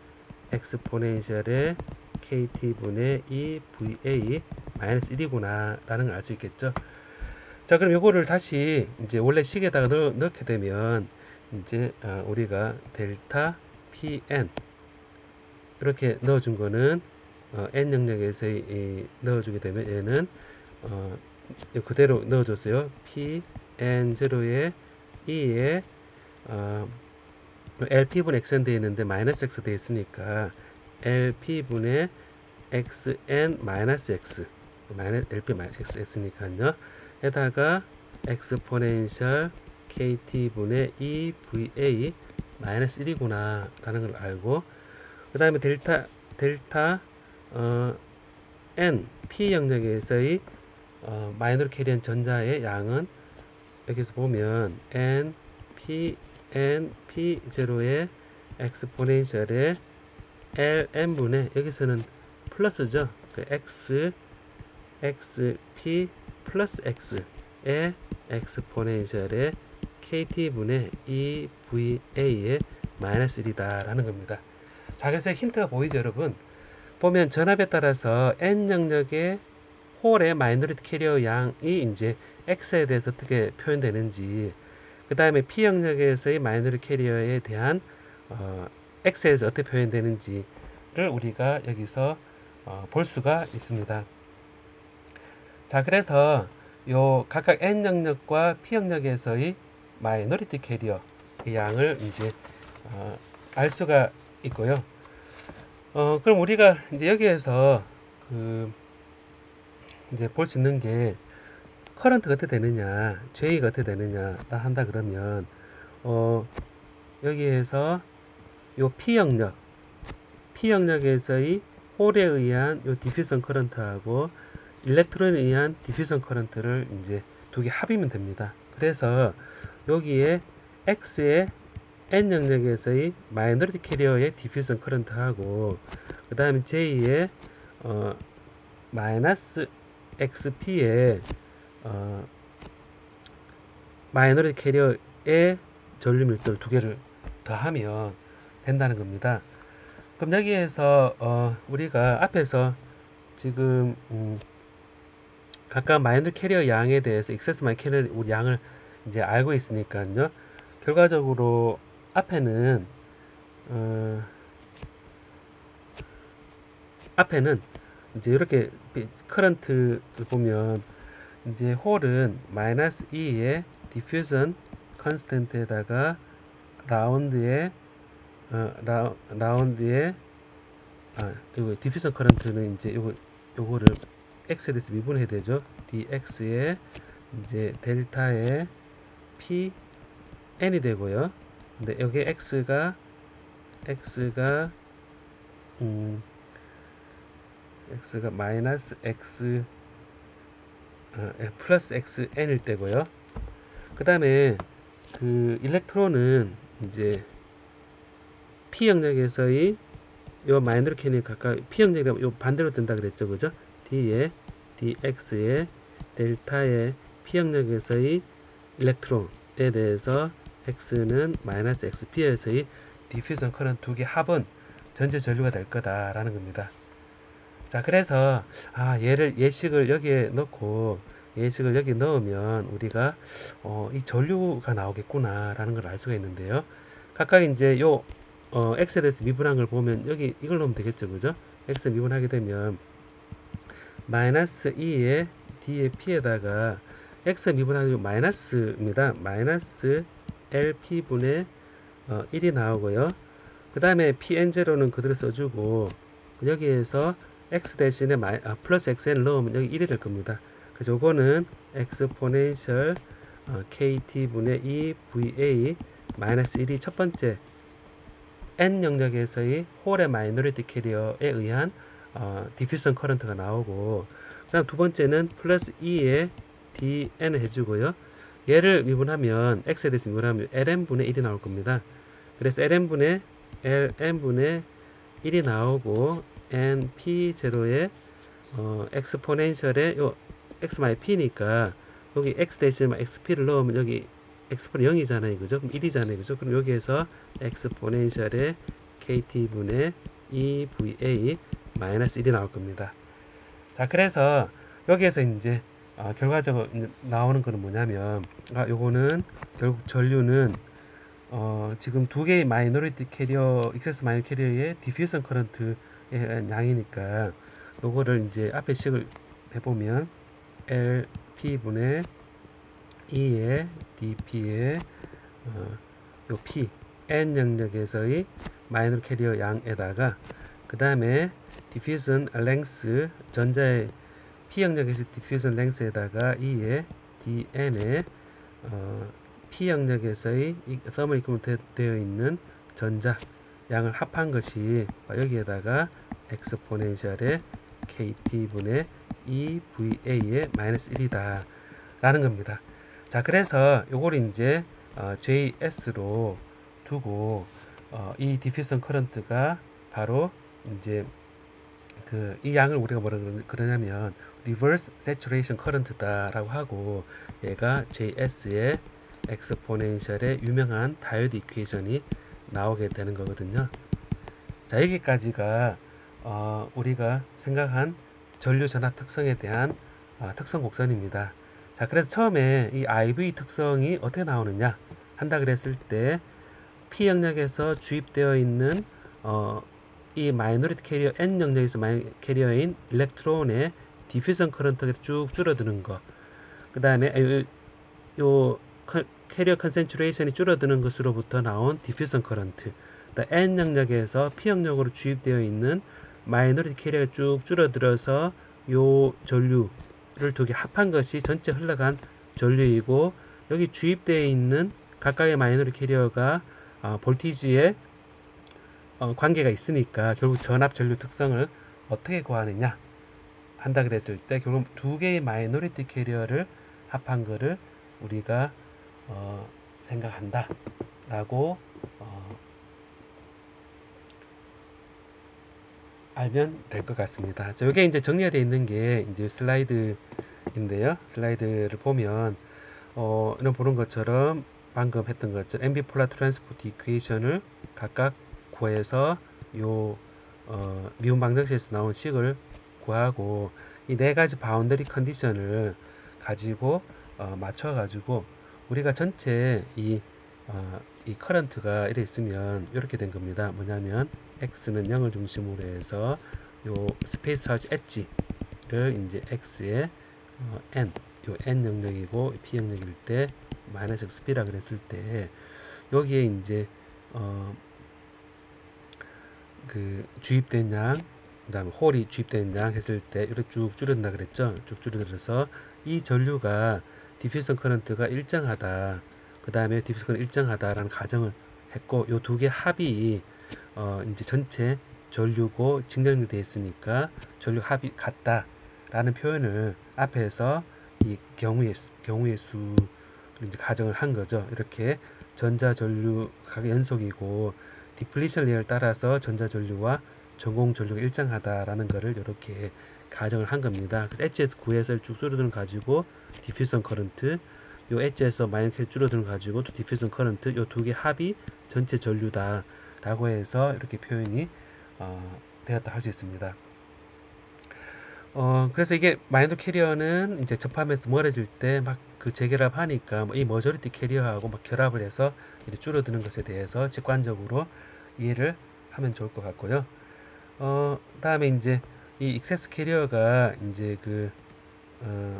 엑스포넨셜의 kt분의 EVA 마이너스 1이구나 라는 걸 알 수 있겠죠. 자, 그럼 요거를 다시 이제 원래 식에다가 넣게 되면 이제 우리가 델타 pn 이렇게 넣어준 거는 n 영역에서 넣어주게 되면 얘는 그대로 넣어줬어요. pn0의 e에 lp분 xn 되어 있는데 마이너스 x 되어 있으니까 lp분의 xn 마이너스 x lp 마이너스 x니까요. 에다가 엑스포넨셜 kt분의 EVA 마이너스 1이구나 라는 걸 알고, 그 다음에 델타 n p 영역에서의 마이너로 캐리한 전자의 양은 여기서 보면 n p0의 엑스포넨셜의 ln분의 여기서는 플러스죠. 그 xp 플러스 x의 엑스포넨셜의 kt분의 EVA의 마이너스 1이다 라는 겁니다. 자, 그래서 힌트가 보이죠, 여러분? 보면 전압에 따라서 n 영역의 홀의 마이너리티 캐리어 양이 이제 x에 대해서 어떻게 표현되는지, 그 다음에 p 영역에서의 마이너리티 캐리어에 대한 x에서 어떻게 표현되는지를 우리가 여기서 볼 수가 있습니다. 자, 그래서 요 각각 n 영역과 p 영역에서의 마이너리티 캐리어 양을 이제 알 수가 있고요. 그럼 우리가 이제 여기에서 이제 볼 수 있는 게 커런트가 어떻게 되느냐, J가 어떻게 되느냐 한다 그러면 여기에서 요 p 영역에서의 홀에 의한 요 디퓨전 커런트하고 일렉트론에 의한 디퓨전 커런트를 이제 두 개 합이면 됩니다. 그래서 여기에 X의 N 영역에서의 마이너리티 캐리어의 디퓨전 커런트하고, 그 다음에 J의 마이너스 XP의 마이너리티 캐리어의 전류 밀도를 두 개를 더하면 된다는 겁니다. 그럼 여기에서 우리가 앞에서 지금 각각 마이너리티 캐리어 양에 대해서 익세스 마이너리티 캐리어 양을 이제 알고 있으니까요. 결과적으로 앞에는 이제 이렇게 커런트를 보면 이제 홀은 마이너스 2의 디퓨전 컨스턴트에다가 라운드의 이거 디퓨전 커런트는 이제 요거를 x에 대해서 미분해야 되죠. dx의 이제 델타의 p n이 되고요. 근데 여기 x가 마이너스 x 플러스 xn일 때고요. 그 다음에 그 일렉트론은 이제 p 영역에서의 요 마이너리 캐리어 가까이 p 영역이 요 반대로 뜬다 그랬죠, 그죠? d의 dx의 델타의 p 영역에서의 일렉트론에 대해서 x는 마이너스 xp에서의 디퓨전 커런트 두 개 합은 전체 전류가 될 거다라는 겁니다. 자, 그래서 얘를 예식을 여기에 넣고 예식을 여기 넣으면 우리가 이 전류가 나오겠구나 라는 걸 알 수가 있는데요. 각각 이제 요 x에 대해서 미분한 걸 보면 여기 이걸 넣으면 되겠죠, 그죠? x 미분하게 되면 마이너스 2의 d의 p에다가 x 미분하면 마이너스입니다. 마이너스 lp분의 1이 나오고요. 그 다음에 pn0는 그대로 써주고 여기에서 x 대신에 플러스 xn을 넣으면 여기 1이 될 겁니다. 그래서 요거는 exponential kt분의 2va 마이너스 1이 첫 번째 n 영역에서의 홀의 마이너리티 캐리어에 의한 디퓨전 커런트가 나오고, 그 다음 두 번째는 플러스 2에 dn을 해주고요. 얘를 미분하면 x에 대해서 미분하면 ln분의 1이 나올 겁니다. 그래서 ln분의 1이 나오고 np0에 엑스포넨셜에 요 x-p니까 여기 x 대신에 xp를 넣으면 여기 x는 0이잖아요, 그죠? 그럼 1이잖아요, 그죠? 그럼 여기에서 엑스포넨셜의 kt분의 2va 마이너스 1이 나올 겁니다. 자, 그래서 여기에서 이제 결과적으로 나오는 거는 뭐냐면 요거는 결국 전류는 지금 두 개의 마이너리티 캐리어, 익세스 마이너 캐리어의 디퓨전 커런트의 양이니까 요거를 이제 앞에 식을 해보면 LP분의 2의 DP의 요 P, N 영역에서의 마이너 캐리어 양에다가 그 다음에 디퓨전 랭스, 전자의 P 영역에서 디퓨전 랭스에다가 2의 DN의 P 영역에서의 서머 이퀄먼트 되어 있는 전자 양을 합한 것이 여기에다가 엑스포넨셜의 KT분의 2VA의 마이너스 1이다 라는 겁니다. 자, 그래서 요걸 이제 JS로 두고 이 디퓨전 커런트가 바로 이제 이 양을 우리가 뭐라 그러냐면 reverse saturation current다 라고 하고, 얘가 JS의 엑스포넨셜의 유명한 다이오드 이퀘이션이 나오게 되는 거거든요. 자, 여기까지가 우리가 생각한 전류 전압 특성에 대한 특성 곡선입니다. 자, 그래서 처음에 이 IV 특성이 어떻게 나오느냐 한다 그랬을 때 P 영역에서 주입되어 있는 이 마이너리티 캐리어 N 영역에서 캐리어인 일렉트론의 디퓨전 커런트가 쭉 줄어드는 거, 그 다음에 요 캐리어 컨센트레이션이 줄어드는 것으로부터 나온 디퓨전 커런트, N 영역에서 P 영역으로 주입되어 있는 마이너리티 캐리어가 쭉 줄어들어서 요 전류를 두 개 합한 것이 전체 흘러간 전류이고, 여기 주입되어 있는 각각의 마이너리티 캐리어가 볼티지에 관계가 있으니까 결국 전압 전류 특성을 어떻게 구하느냐 한다 그랬을 때 결국 두 개의 마이너리티 캐리어를 합한 거를 우리가 생각한다 라고 알면 될 것 같습니다. 자, 이게 이제 정리가 되어 있는 게 이제 슬라이드인데요. 슬라이드를 보면 이런 보는 것처럼 방금 했던 것처럼 앰비폴라 트랜스포트 이퀘이션을 각각 구해서 요 미분 방정식에서 나온 식을 구하고 이 네 가지 바운더리 컨디션을 가지고 맞춰가지고 우리가 전체 이 커런트가 이래 있으면 이렇게 된 겁니다. 뭐냐면 x는 0을 중심으로 해서 요 스페이스 차지 엣지를 이제 x의 n, 요 n 영역이고 p 영역일 때 마이너스 xp라 그랬을 때 여기에 이제 그 주입된 양, 그 다음에 홀이 주입된 양 했을 때 이렇게 쭉 줄어든다 그랬죠. 쭉 줄어들어서 이 전류가 디퓨전 커런트가 일정하다, 그 다음에 디퓨전 커런트 일정하다라는 가정을 했고, 요 두 개 합이 이제 전체 전류고 직렬되어 있으니까 전류 합이 같다라는 표현을 앞에서 이 경우의 수를 이제 가정을 한 거죠. 이렇게 전자 전류가 연속이고 디플리션 레이어를 따라서 전자 전류와 전공 전류가 일정하다라는 것을 이렇게 가정을 한 겁니다. 그래서 HS9에서 쭉 줄어드는 가지고 디퓨전 커런트, 요 엣지에서 마이너스 줄어드는 가지고 또 디퓨전 커런트, 요 두 개 합이 전체 전류다 라고 해서 이렇게 표현이 되었다 할 수 있습니다. 그래서 이게 마이너드 캐리어는 이제 접하면서 멀어질 때 막 그 재결합하니까 뭐이 머저리티 캐리어하고 막 결합을 해서 이제 줄어드는 것에 대해서 직관적으로 이해를 하면 좋을 것 같고요. 다음에 이제 이 익세스 캐리어가 이제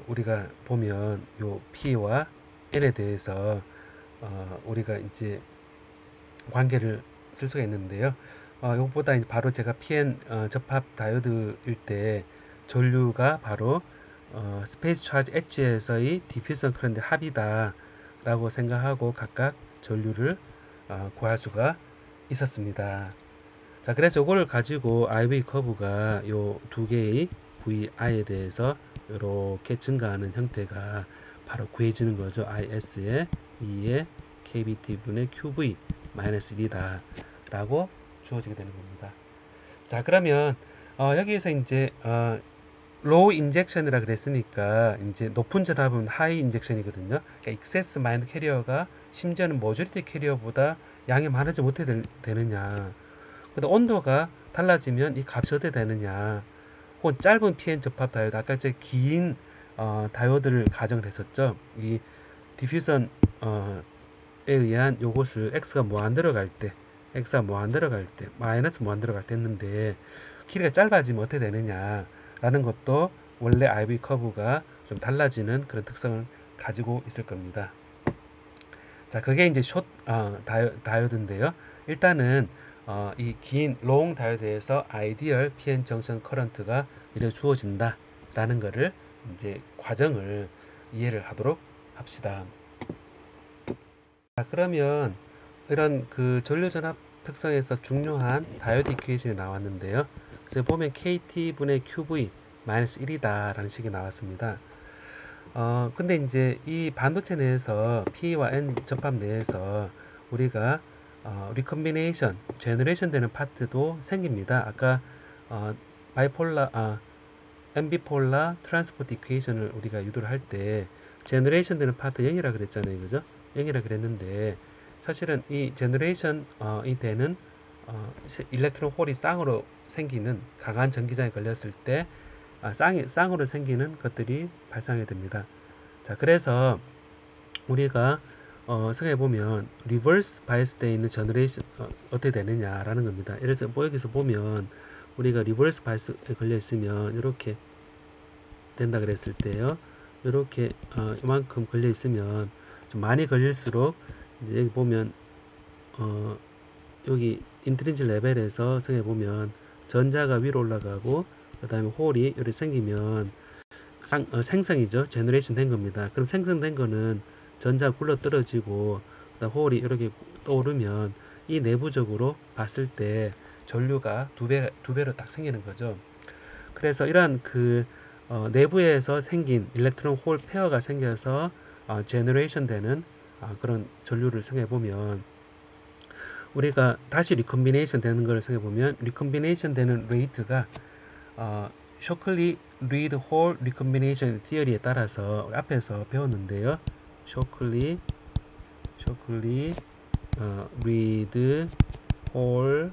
우리가 보면 요 P와 N에 대해서 우리가 이제 관계를 쓸 수가 있는데요. 이것보다 이제 바로 제가 PN 접합 다이오드일 때 전류가 바로 스페이스 차지 엣지에서의 디퓨전 커런트 합이다 라고 생각하고 각각 전류를 구할 수가 있었습니다. 자, 그래서 이거를 가지고 IV 커브가 요 두 개의 VI에 대해서 이렇게 증가하는 형태가 바로 구해지는 거죠. IS에 2의 KBT분의 QV 마이너스 1이다 라고 주어지게 되는 겁니다. 자, 그러면 여기에서 이제 로우 인젝션이라 그랬으니까 이제 높은 전압은 하이 인젝션이거든요. 그러니까 익세스 마이너드 캐리어가 심지어는 머저리티 캐리어보다 양이 많아지 못해 되느냐. 근데 온도가 달라지면 이 값이 어떻게 되느냐. 혹은 짧은 PN 접합 다이오드, 아까 제 긴 다이오드를 가정을 했었죠. 이 디퓨전에 의한 요것을 X가 뭐 안 들어갈 때, X가 뭐 안 들어갈 때, 마이너스 뭐 안 들어갈 때 했는데 길이가 짧아지면 어떻게 되느냐 라는 것도 원래 IV 커브가 좀 달라지는 그런 특성을 가지고 있을 겁니다. 자, 그게 이제 다이오드인데요. 일단은 이 긴 롱 다이오드에서 아이디얼 PN 정션 커런트가 이래 주어진다 라는 거를 이제 과정을 이해를 하도록 합시다. 자, 그러면 이런 그 전류 전압 특성에서 중요한 다이오드 이퀘이션이 나왔는데요. 이제 보면 KT분의 QV 마이너스 1이다 라는 식이 나왔습니다. 근데 이제 이 반도체 내에서 P와 N 접합 내에서 우리가 리컴비네이션, 제너레이션 되는 파트도 생깁니다. 아까 바이폴라, 엠비폴라 트랜스포트 이퀘이션을 우리가 유도를 할 때 제너레이션 되는 파트 0이라 그랬잖아요. 그죠? 0이라 그랬는데 사실은 이 제너레이션 이 되는 일렉트론 홀이 쌍으로 생기는 강한 전기장에 걸렸을 때 쌍으로 생기는 것들이 발생하게 됩니다. 자, 그래서 우리가 생각해 보면 리버스 바이스 돼 있는 저너레이션 어떻게 되느냐라는 겁니다. 예를 들어서 뭐 여기서 보면 우리가 리버스 바이스에 걸려 있으면 이렇게 된다 그랬을 때요. 이렇게 이만큼 걸려 있으면 좀 많이 걸릴수록 이제 여기 보면 여기 인트린식 레벨에서 생각해 보면 전자가 위로 올라가고 그 다음에 홀이 이렇게 생기면 생성이죠. 제너레이션 된 겁니다. 그럼 생성된 거는 전자가 굴러 떨어지고 그다음 홀이 이렇게 떠오르면 이 내부적으로 봤을 때 전류가 두 배로 딱 생기는 거죠. 그래서 이러한 내부에서 생긴 일렉트론 홀 페어가 생겨서 제너레이션 되는 그런 전류를 생각해 보면 우리가 다시 리컴비네이션 되는 걸 생각해 보면 리컴비네이션 되는 레이트가 쇼클리 리드 홀 리컴비네이션 티어리에 따라서 앞에서 배웠는데요. 쇼클리 리드 홀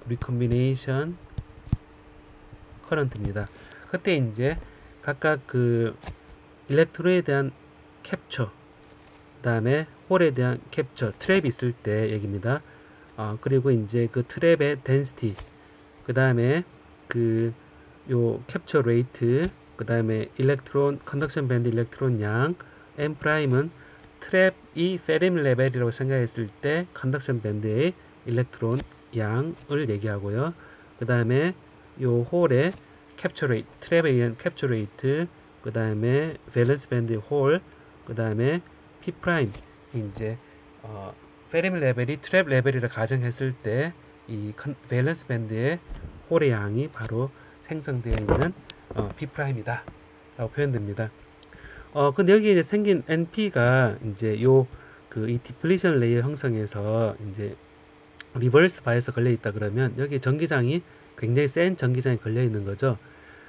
리컴비네이션 커런트입니다. 그때 이제 각각 그 일렉트론에 대한 캡처, 그 다음에 홀에 대한 캡처, 트랩이 있을 때 얘기입니다. 그리고 이제 그 트랩의 덴시티, 그 다음에 요 캡처 레이트, 그 다음에 일렉트론, 컨덕션 밴드 일렉트론 양, M 프라임은 트랩이 페르미 레벨이라고 생각했을 때 컨덕션 밴드의 일렉트론 양을 얘기하고요. 그 다음에 요 홀의 캡처 레이트, 트랩에 의한 캡처 레이트, 그 다음에 밸런스 밴드 홀, 그 다음에 P 프라임 이제 페르미 레벨이 트랩 레벨이라 가정했을 때 이 밸런스 밴드의 홀의 양이 바로 생성되어 있는 P 프라임이다 라고 표현됩니다. 근데 여기 이제 생긴 NP가 이제 이 디플리션 레이어 형성에서 이제 리버스 바이어스 걸려 있다 그러면 여기 전기장이 굉장히 센 전기장이 걸려 있는 거죠.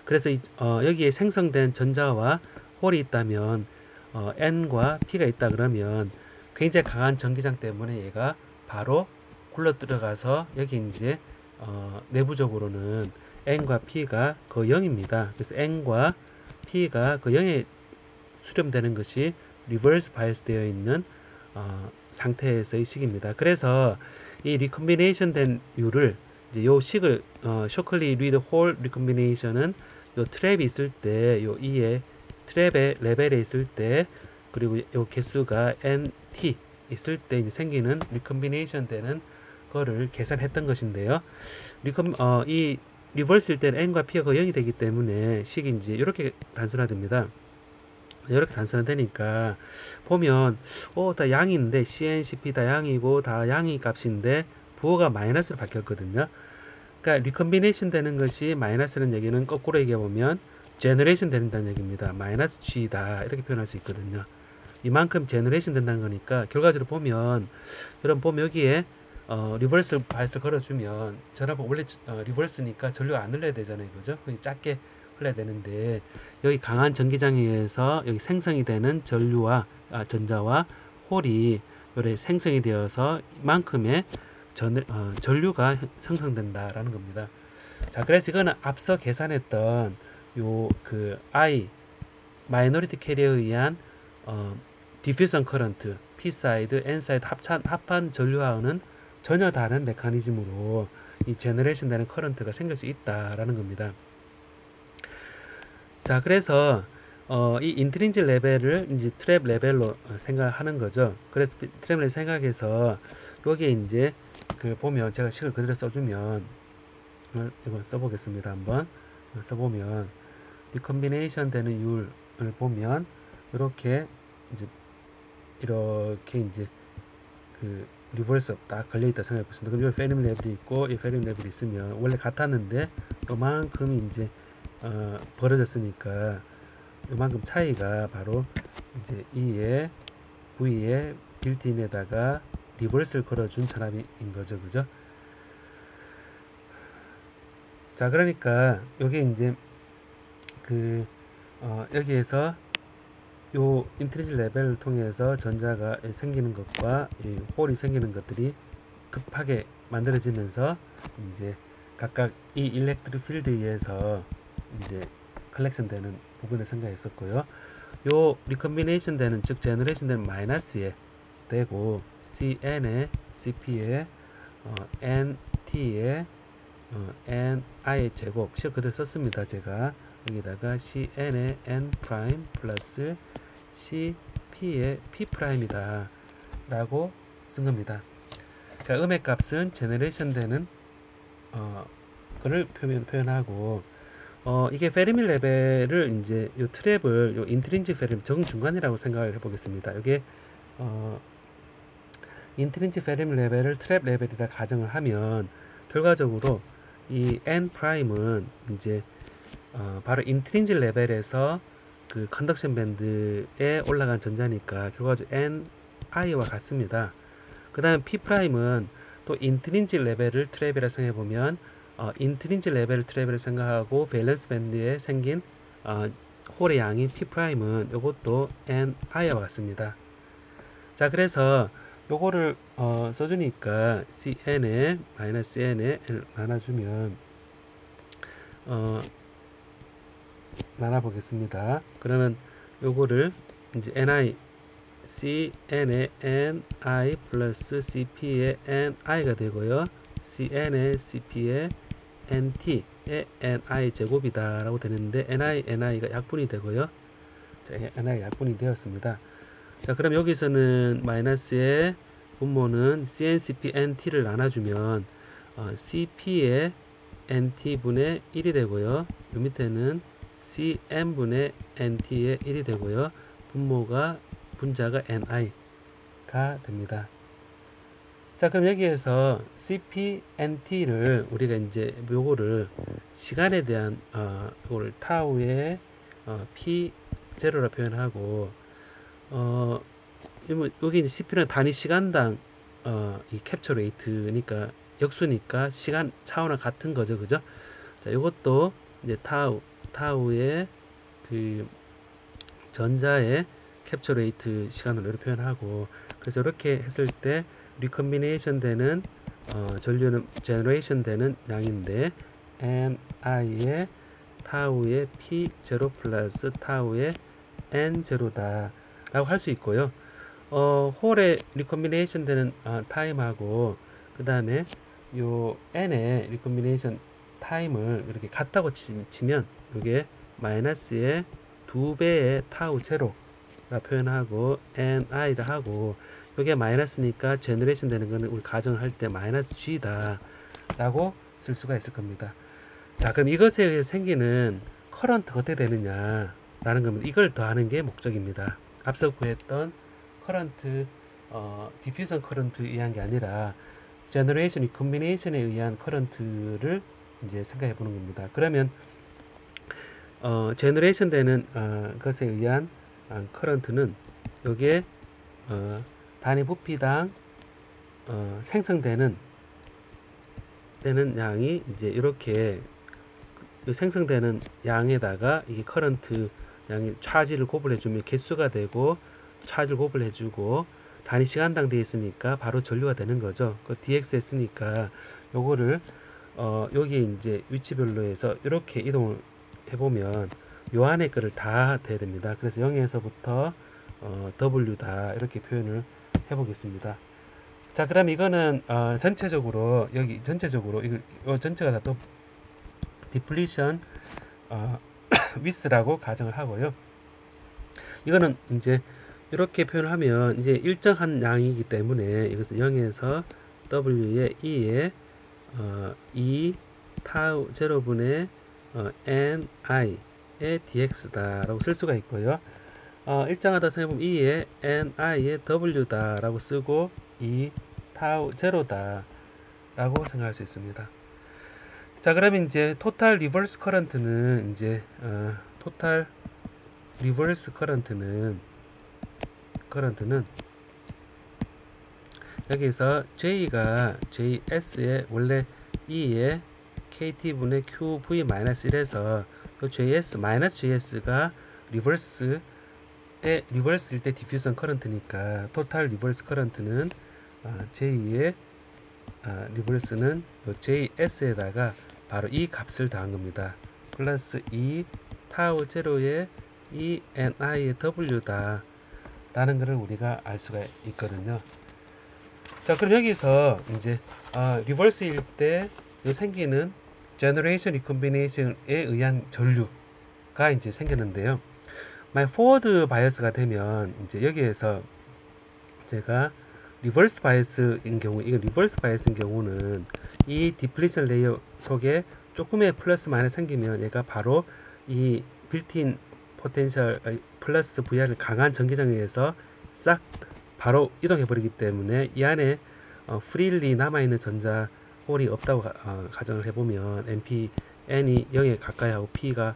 그래서 여기에 생성된 전자와 홀이 있다면 N과 P가 있다 그러면 굉장히 강한 전기장 때문에 얘가 바로 굴러 들어가서 여기 이제 내부적으로는 n과 p가 그 0입니다. 그래서 n과 p가 그 0에 수렴되는 것이 리버스 바이스 되어 있는 상태에서의 식입니다. 그래서 이 리컴비네이션 된 U를 이제 요 식을 쇼클리 리드 홀 리컴비네이션은 요 트랩이 있을 때 요 E의 트랩의 레벨에 있을 때 그리고 요 개수가 NT 있을 때 이제 생기는 리컴비네이션 되는 거를 계산했던 것인데요. 이 리버스일 때는 n과 p가 그 0이 되기 때문에 식이 이제 이렇게 단순화됩니다. 이렇게 단순화되니까 보면 다 양인데 CNCP 다 양이고 다 양이 값인데 부호가 마이너스로 바뀌었거든요. 그러니까 리컴비네이션 되는 것이 마이너스라는 얘기는 거꾸로 얘기해 보면 제너레이션 된다는 얘기입니다. 마이너스 G다 이렇게 표현할 수 있거든요. 이만큼 제너레이션 된다는 거니까 결과적으로 보면 여러분 보면 여기에 리버스 바이스 걸어주면 전압은 원래 리버스니까 전류가 안 흘러야 되잖아요. 그죠? 작게 흘러야 되는데 여기 강한 전기장에 의해서 여기 생성이 되는 전자와 홀이 요래 생성이 되어서 이만큼의 전류가 생성된다라는 겁니다. 자, 그래서 이거는 앞서 계산했던 요 그 I 마이너리티 캐리어에 의한 디퓨전 커런트 P 사이드, N 사이드 합한 전류하고는 전혀 다른 메커니즘으로 이 제너레이션 되는 커런트가 생길 수 있다라는 겁니다. 자, 그래서 이 인트린지 레벨을 이제 트랩 레벨로 생각하는 거죠. 그래서 트랩 레벨 생각해서 여기에 이제 그 보면 제가 식을 그대로 써주면 이거 써보겠습니다. 한번 써보면 리컴비네이션 되는 율을 보면 이렇게 이제 그 리버스 딱 걸려있다 생각해보겠습니다. 그럼 여기 페림 레벨이 있고 이 페림 레벨이 있으면 원래 같았는데 요만큼 이제 벌어졌으니까 요만큼 차이가 바로 이제 E에 V에 빌트인에다가 리버스를 걸어준 전압인 거죠. 그죠? 자, 그러니까 요게 이제 여기에서 요 인트리지 레벨을 통해서 전자가 생기는 것과 이 홀이 생기는 것들이 급하게 만들어지면서 이제 각각 이 일렉트릭 필드에 의해서 이제 컬렉션 되는 부분을 생각했었고요. 요 리컴비네이션 되는 즉 제너레이션 되는 마이너스에 되고 CN에 CP에 NT에 NI의 제곱 식 그대로 썼습니다. 제가 여기다가 CN의 N 프라임 플러스 CP의 P 프라임이다 라고 쓴 겁니다. 자, 음의 값은 제너레이션 되는 거를 표현하고 이게 페르미 레벨을 이제 요 트랩을 요 인트린직 페르미 정중간이라고 생각을 해보겠습니다. 이게 인트린직 페르미 레벨을 트랩 레벨이라 가정을 하면 결과적으로 이 N 프라임은 이제 바로 인트린직 레벨에서 그 컨덕션 밴드에 올라간 전자니까 결과적으로 NI와 같습니다. 그 다음에 P 프라임은 또 인트린직 레벨을 트랩이라 생각해보면 인트린직 레벨을 트랩이라 생각하고 밸런스 밴드에 생긴 홀의 양인 P 프라임은 이것도 NI와 같습니다. 자, 그래서 요거를 써주니까 CN에 마이너스 N에 N 나눠주면 나눠보겠습니다. 그러면 요거를 이제 NI CN의 NI 플러스 CP의 NI가 되고요. CN의 CP의 NT의 NI 제곱이다 라고 되는데 NI가 약분이 되고요. 자, NI가 약분이 되었습니다. 자, 그럼 여기서는 마이너스의 분모는 CNCP NT를 나눠주면 CP의 NT분의 1이 되고요. 요 밑에는 CN분의 NT의 1이 되고요. 분자가 NI가 됩니다. 자, 그럼 여기에서 CPNT를 우리가 이제 요거를 시간에 대한 요거를 타우의 P0라 표현하고 여기 이제 CP는 단위 시간당 이 캡처 레이트니까 역수니까 시간 차원과 같은 거죠. 그죠? 자, 요것도 이제 타우의 그 전자의 캡처 레이트 시간으로 이렇게 표현하고, 그래서 이렇게 했을 때 리컴비네이션 되는 전류는 제너레이션 되는 양인데 ni의 타우의 p0 플러스 타우의 n0다 라고 할 수 있고요. 홀의 리콤비네이션 되는 타임하고 그 다음에 요 n의 리콤비네이션 타임을 이렇게 같다고 치면 이게 마이너스의 2배의 타우 제로라 표현하고 ni다 하고 이게 마이너스니까 제너레이션 되는 거는 우리 가정을 할 때 마이너스 g다 라고 쓸 수가 있을 겁니다. 자, 그럼 이것에 의해 생기는 커런트가 어떻게 되느냐 라는 겁니다. 이걸 더하는 게 목적입니다. 앞서 구했던 커런트, 디퓨전 커런트에 의한 게 아니라 제너레이션 리콤비네이션에 의한 커런트를 이제 생각해 보는 겁니다. 그러면 제너레이션 되는 것에 의한 커런트는 여기에 단위 부피당 생성되는 양이 이제 이렇게 생성되는 양에다가 이 커런트 양이 차지를 곱을 해주면 개수가 되고 차지를 곱을 해주고 단위 시간당 되어 있으니까 바로 전류가 되는 거죠. 그 dx 했으니까 요거를 여기 이제 위치별로 해서 이렇게 이동을 해보면 요 안에 거를 다 돼야 됩니다. 그래서 0에서부터 w다 이렇게 표현을 해보겠습니다. 자, 그럼 이거는 전체적으로 여기 전체적으로 이거 전체가 다 또 디플리션 위스라고 가정을 하고요. 이거는 이제 이렇게 표현을 하면 이제 일정한 양이기 때문에 이것은 0에서 w의 2에 2 타우 제로분의 ni의 dx다 라고 쓸 수가 있고요. 일정하다 생각해보면 2에 ni의 w다 라고 쓰고 2 타우 제로다 라고 생각할 수 있습니다. 자, 그러면 이제 토탈 리버스 커런트는 이제 토탈 리버스 커런트는 여기서 J가 JS의 원래 E의 KT분의 QV-1에서 또 JS, JS가 리버스일 때 디퓨전 커런트니까 토탈 리버스 커런트는 J의 리버스는 JS에다가 바로 이 값을 더한 겁니다. 플러스 2 타우 제로의 이 ni의 w다 라는 것을 우리가 알 수가 있거든요. 자, 그럼 여기서 이제 리버스일 때 생기는 제너레이션 리콤비네이션에 의한 전류가 이제 생겼는데요. 만약 포워드 바이어스가 되면 이제 여기에서 제가 리버스 바이어스인 경우, 이거 리버스 바이어스인 경우는 이 디플리션 레이어 속에 조금의 플러스 마이너스 생기면 얘가 바로 이 빌트인 포텐셜 플러스 VR을 강한 전기장에 의해서 싹 바로 이동해 버리기 때문에 이 안에 프릴리 남아있는 전자 홀이 없다고 가정을 해보면 n이 0에 가까이 하고 p가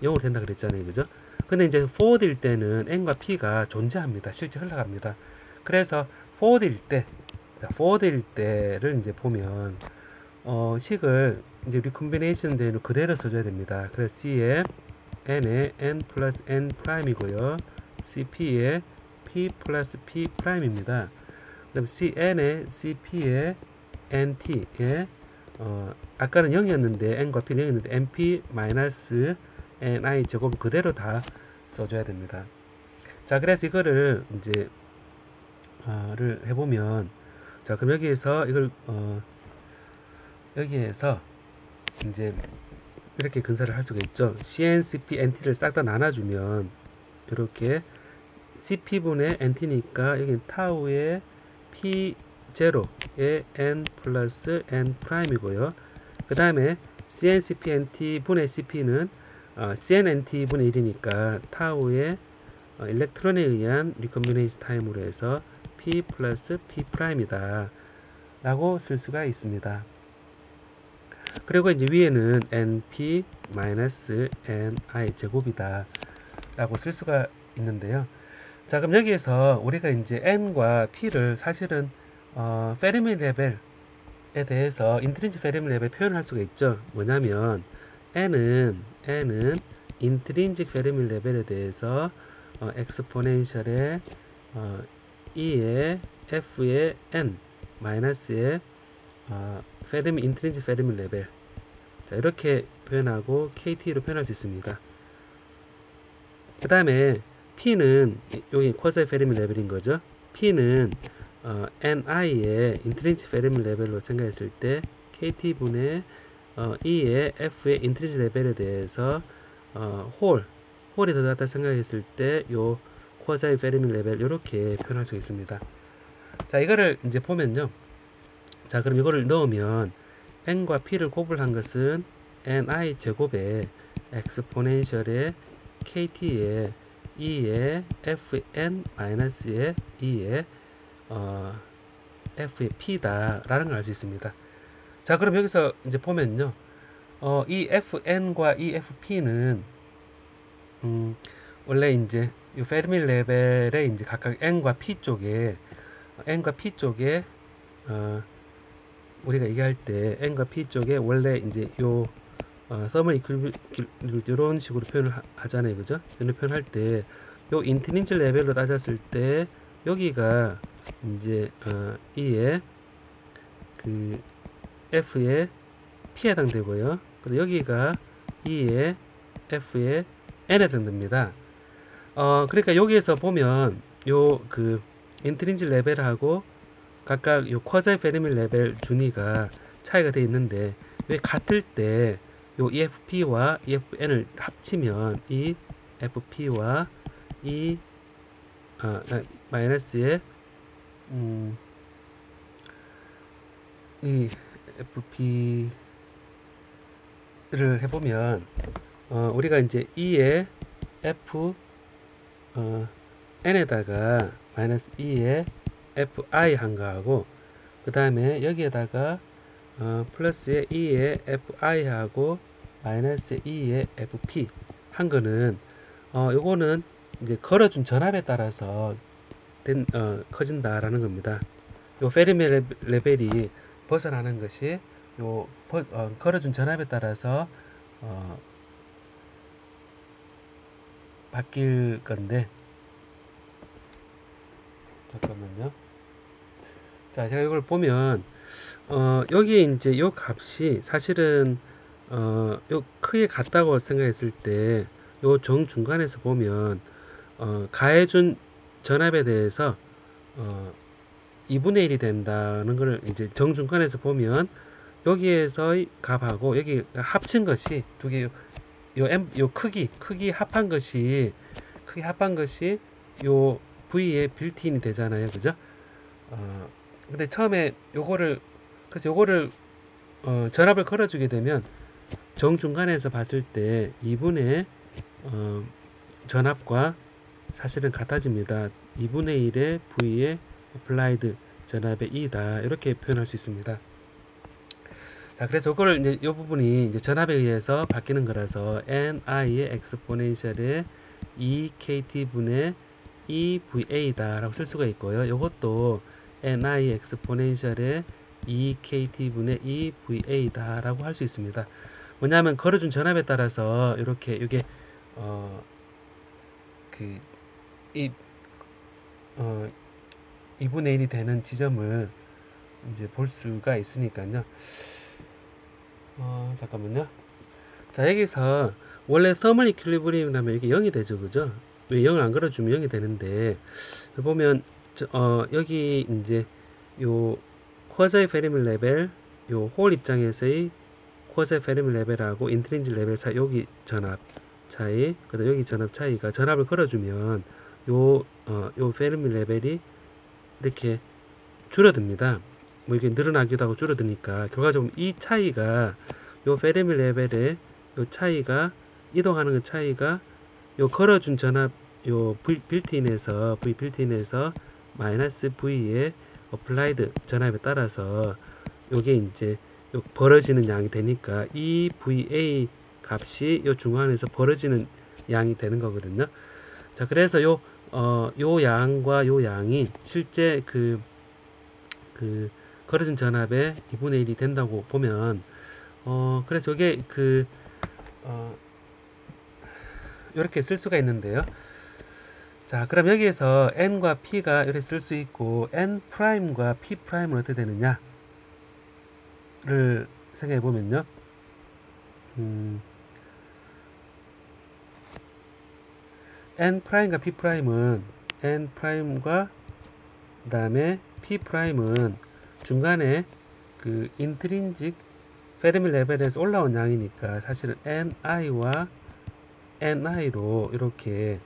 0으로 된다 그랬잖아요, 그죠? 근데 이제 포워드일 때는 n과 p가 존재합니다. 실제 흘러갑니다. 그래서 포워드일 때를 이제 보면 식을 이제 리콤비네이션 되는 그대로 써줘야 됩니다. 그래서 C에 n에 n 플러스 n 프라임이고요. CP에 p 플러스 p 프라임입니다. 그다음 CN에 CP에 NT에 아까는 0이었는데 n과 p는 0이었는데 np 마이너스 ni 제곱 그대로 다 써줘야 됩니다. 자, 그래서 이거를 이제 를 해보면, 자, 그럼 여기에서 이걸 여기에서 이제 이렇게 근사를 할 수가 있죠. CNCP NT를 싹 다 나눠주면 이렇게 CP분의 NT니까 여기 타우의 P0의 N 플러스 N 프라임이고요. 그 다음에 CNCP NT 분의 CP는 CNNT 분의 1이니까 타우의 일렉트론에 의한 리콤비네이션 타임으로 해서 P 플러스 P 프라임이다 라고 쓸 수가 있습니다. 그리고 이제 위에는 NP 마이너스 NI 제곱이다 라고 쓸 수가 있는데요. 자, 그럼 여기에서 우리가 이제 N과 P를 사실은 페르미 레벨에 대해서 인트린식 페르미 레벨 표현할 수가 있죠. 뭐냐면 N은 인트린식 페르미 레벨에 대해서 엑스포넨셜의 E의 F의 N 마이너스의 인트린식 페르미 레벨. 자, 이렇게 표현하고 KT로 표현할 수 있습니다. 그 다음에 P는 여기 쿼자이 페르미 레벨인 거죠. P는 NI의 인트린시 페르미 레벨로 생각했을 때 KT분의 E의 F의 인트린시 레벨에 대해서 홀이 들어갔다 생각했을 때 요 쿼자이 페르미 레벨 이렇게 표현할 수 있습니다. 자, 이거를 이제 보면요. 자, 그럼 이거를 넣으면 n과 p를 곱을 것은 ni 제곱에 엑스포넨셜의 kt의 e의 fn 마이너스의 e의 f의 p다 라는 걸 알 수 있습니다. 자, 그럼 여기서 이제 보면요. 이 fn과 이 fp는 원래 이제 이 페르미 레벨에 이제 각각 n과 p 쪽에 우리가 얘기할 때 n과 p 쪽에 원래 이제 요 서머 이퀄리브리엄 이런 식으로 표현을 하잖아요, 그죠? 이런 표현할 때 요 인트린시 레벨로 따졌을 때 여기가 이제 E의 그 F의 P에 해당되고요. 그리고 여기가 E의 F의 N에 해당됩니다. 그러니까 여기에서 보면 요 그 인트린시 레벨하고 각각 요 쿼자이 페르미 레벨 준위가 차이가 되어 있는데 왜 같을 때 요 EFP와 EFN을 합치면 이 FP와 이 마이너스의 이 FP를 해보면 우리가 이제 E의 F N에다가 마이너스 E의 FI 한 거하고 그 다음에 여기에다가 플러스의 E의 FI하고 마이너스의 E의 FP 한 거는 요거는 이제 걸어준 전압에 따라서 커진다라는 겁니다. 요 페르미 레벨이 벗어나는 것이 요 걸어준 전압에 따라서 바뀔 건데 잠깐만요. 자, 제가 이걸 보면 여기에 이제 요 값이 사실은 요 크게 같다고 생각했을 때 요 정중간에서 보면 가해준 전압에 대해서 2분의 1이 된다는 걸 이제 정중간에서 보면 여기에서의 값하고 여기 합친 것이 두 개 요 크기 합한 것이 요 V의 빌트인이 되잖아요, 그죠? 근데 처음에 그래서 요거를 전압을 걸어주게 되면 정중간에서 봤을 때 2분의 전압과 사실은 같아집니다. 2분의 1의 V의 applied 전압의 E다 이렇게 표현할 수 있습니다. 자, 그래서 이거를 이제 이 부분이 이제 전압에 의해서 바뀌는 거라서 NI의 엑스포넨셜의 EKT분의 EVA다라고 쓸 수가 있고요. 이것도 NI 엑스포넨셜의 EKT분의 EVA다라고 할 수 있습니다. 뭐냐면 걸어준 전압에 따라서 이렇게 이게 이 2분의 1이 되는 지점을 이제 볼 수가 있으니까요. 잠깐만요. 자, 여기서 원래 서멀 이퀄리브리엄이라면 이게 0이 되죠, 그죠? 왜 0을 안 걸어주면 0이 되는데 보면 여기 이제 요 쿼자이 페르미 레벨 요 홀 입장에서의 쿼자이 페르미 레벨하고 인트린지 레벨 사이 여기 전압 차이 그다음 여기 전압 차이가 전압을 걸어주면 요 페르미 레벨이 이렇게 줄어듭니다. 뭐 이게 늘어나기도 하고 줄어드니까 결과적으로 이 차이가 요 페르미 레벨의 요 차이가 이동하는 그 차이가 요 걸어준 전압 요 V 빌트인에서 마이너스 V의 어플라이드 전압에 따라서 요게 이제 요 벌어지는 양이 되니까 이 VA 값이 요 중간에서 벌어지는 양이 되는 거거든요. 자, 그래서 요 양과 요 양이 실제 그 걸어진 전압의 2분의 1이 된다고 보면 그래서 이게 이렇게 쓸 수가 있는데요. 자, 그럼 여기에서 n과 p가 이렇게 쓸 수 있고 n 프라임과 p 프라임은 어떻게 되느냐를 생각해 보면요. n 프라임과 p 프라임은 n 프라임과 그 다음에 p 프라임은 중간에 그 인트린직 페르미 레벨에서 올라온 양이니까 사실은 ni와 ni로 이렇게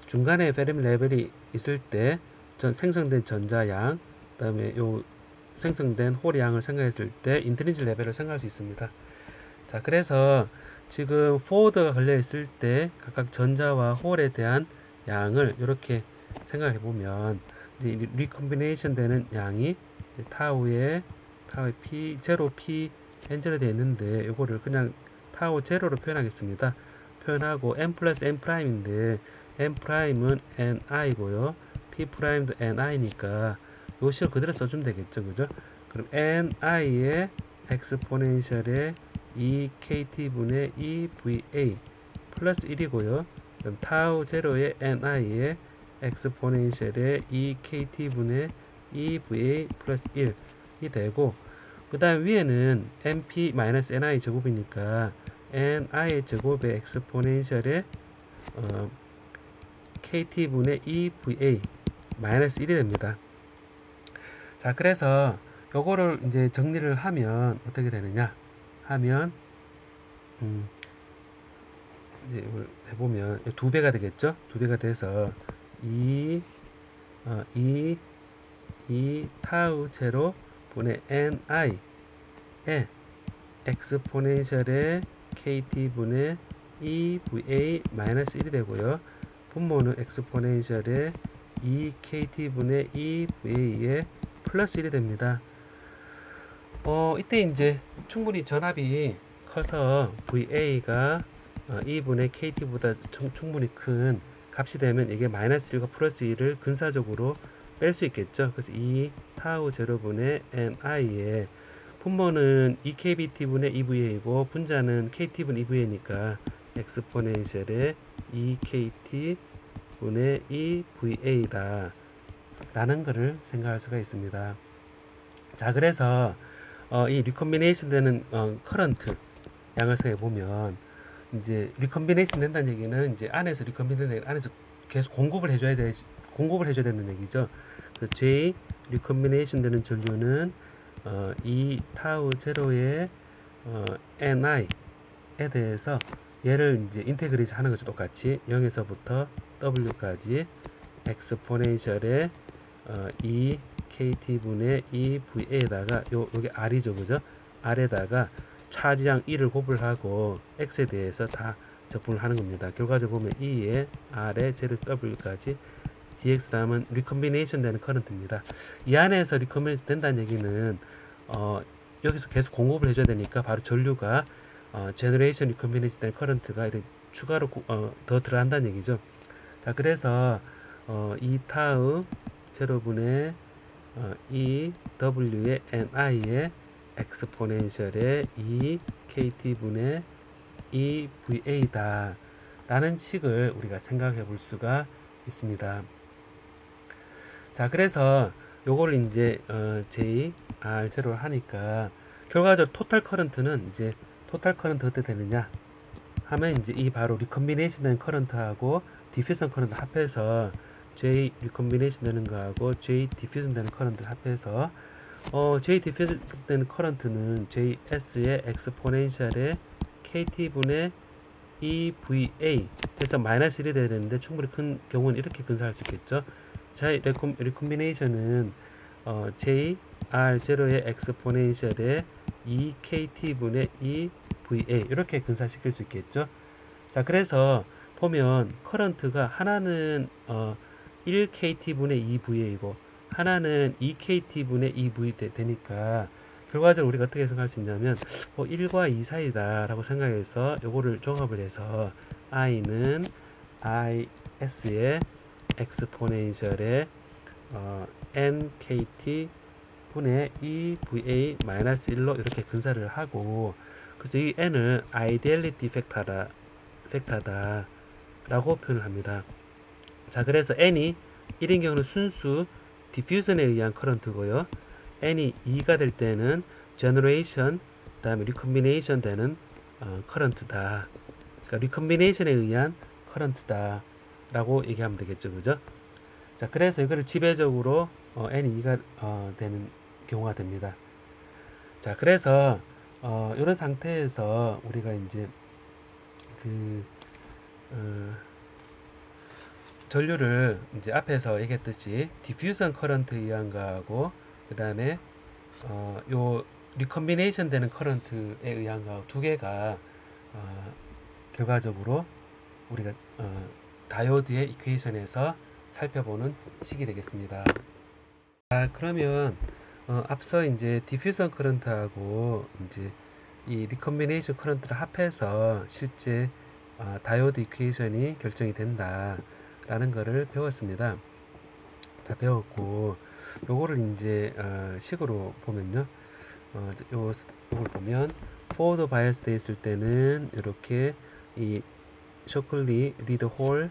중간에 페르미 레벨이 있을 때 생성된 전자양, 그 다음에 요 생성된 홀의 양을 생각했을 때 인트린직 레벨을 생각할 수 있습니다. 자, 그래서 지금 포워드가 걸려 있을 때 각각 전자와 홀에 대한 양을 이렇게 생각해 보면 리컴비네이션 되는 양이 타우에 p 제로 p 엔젤로 되어 있는데 이거를 그냥 타우 제로로 표현하겠습니다. 표현하고 n 플러스 n 프라임인데 n 프라임은 ni고요. p 프라임도 ni니까 요 식을 그대로 써주면 되겠죠, 그죠? 그럼 ni의 엑스포넨셜의 2kt분의 2va 플러스 1이고요. 그럼 타우 제로의 ni의 엑스포넨셜의 2kt분의 2va 플러스 1이 되고, 그 다음 위에는 np-ni 제곱이니까 ni의 제곱의 엑스포넨셜의 kt분의 2va 마이너스 1이 됩니다. 자, 그래서 요거를 이제 정리를 하면 어떻게 되느냐 하면 이제 이걸 해보면 2배가 되겠죠. 2배가 돼서 2 타우 제로 분의 ni의 엑스포넨셜의 kt분의 2va 마이너스 1이 되고요. 분모는 엑스포넨셜의 2kt분의 2va의 플러스 1이 됩니다. 이때 이제 충분히 전압이 커서 va가 2분의 kt보다 충분히 큰 값이 되면 이게 마이너스 1과 플러스 1을 근사적으로 뺄 수 있겠죠. 그래서 2 타우 제로분의 ni의 분모는 2kbt분의 2va이고 분자는 kt분의 2va니까 엑스포넨셜의 2kt분의 2va다 라는 것을 생각할 수가 있습니다. 자, 그래서 이 리컴비네이션 되는 커런트 양을 생각해보면 이제 리컴비네이션 된다는 얘기는 이제 안에서 리컴비네이션 안에서 계속 공급을 해줘야 되는 얘기죠. 그래서 J 리컴비네이션 되는 전류는 이 타우 제로의 ni에 대해서 얘를 이제 인테그레이션 하는 것이 똑같이 0에서부터 w까지 엑스포넨셜의 2kt분의 2va에다가 요게 r이죠, 그죠? r에다가 차지양 1을 곱을하고 x에 대해서 다 적분을 하는 겁니다. 결과적으로 보면 2에 r에 zw까지 dx라면 리컴비네이션 되는 커런트입니다. 이 안에서 리컴비네이션 된다는 얘기는 여기서 계속 공급을 해줘야 되니까 바로 전류가 제너레이션 리컴비네이션 되는 커런트가 이렇게 추가로 더 들어간다는 얘기죠. 자, 그래서 2타우 제로분의 2w의 ni의 엑스포넨셜의 2kt분의 2va다 라는 식을 우리가 생각해 볼 수가 있습니다. 자, 그래서 요거를 이제 JR0를 하니까 결과적으로 토탈 커런트는 이제 토탈 커런트 어떻게 되느냐 하면 이제 이 바로 리컴비네이션 되는 커런트하고 디퓨전 커런트 합해서 J 리컴비네이션 되는 거하고 J 디퓨전 되는 커런트를 합해서 J 디퓨전 되는 커런트는 JS의 엑스포넨셜의 KT분의 EVA 그래서 마이너스 1이 돼야 되는데 충분히 큰 경우는 이렇게 근사할 수 있겠죠. 자, 리콤비네이션은 JR0의 엑스포넨셜의 2KT분의 EVA 이렇게 근사시킬 수 있겠죠. 자, 그래서 보면 커런트가 하나는 1KT분의 2VA이고 하나는 2KT분의 2V 되니까 결과적으로 우리가 어떻게 생각할 수 있냐면 1과 2 사이다 라고 생각해서 요거를 종합을 해서 I는 IS의 엑스포넨셜의 NKT 분의 2VA-1로 이렇게 근사를 하고 그래서 이 N을 Ideality 팩터다 라고 표현을 합니다. 자, 그래서 N이 1인 경우는 순수 디퓨전에 의한 커런트고요. N이 2가 될 때는 제너레이션, 그 다음에 리컴비네이션 되는 커런트다. 그러니까 리컨비네이션에 의한 커런트다 라고 얘기하면 되겠죠. 그죠? 자, 그래서 이거를 지배적으로 n이 2가 되는 경우가 됩니다. 자, 그래서 이런 상태에서 우리가 이제 그 어, 전류를 이제 앞에서 얘기했듯이 디퓨전 커런트에 의한 거하고 그 다음에 요 리컨비네이션 되는 커런트에 의한 거 두 개가 결과적으로 우리가 다이오드의 이퀘이션에서 살펴보는 식이 되겠습니다. 자, 그러면 앞서 이제 디퓨전 커런트하고 이제 이 리컨비네이션 커런트를 합해서 실제 다이오드 이퀘이션이 결정이 된다라는 거를 배웠습니다. 자, 배웠고 요거를 이제 식으로 보면요. 요걸 보면 포워드 바이어스 돼 있을 때는 이렇게 이 쇼클리 리드 홀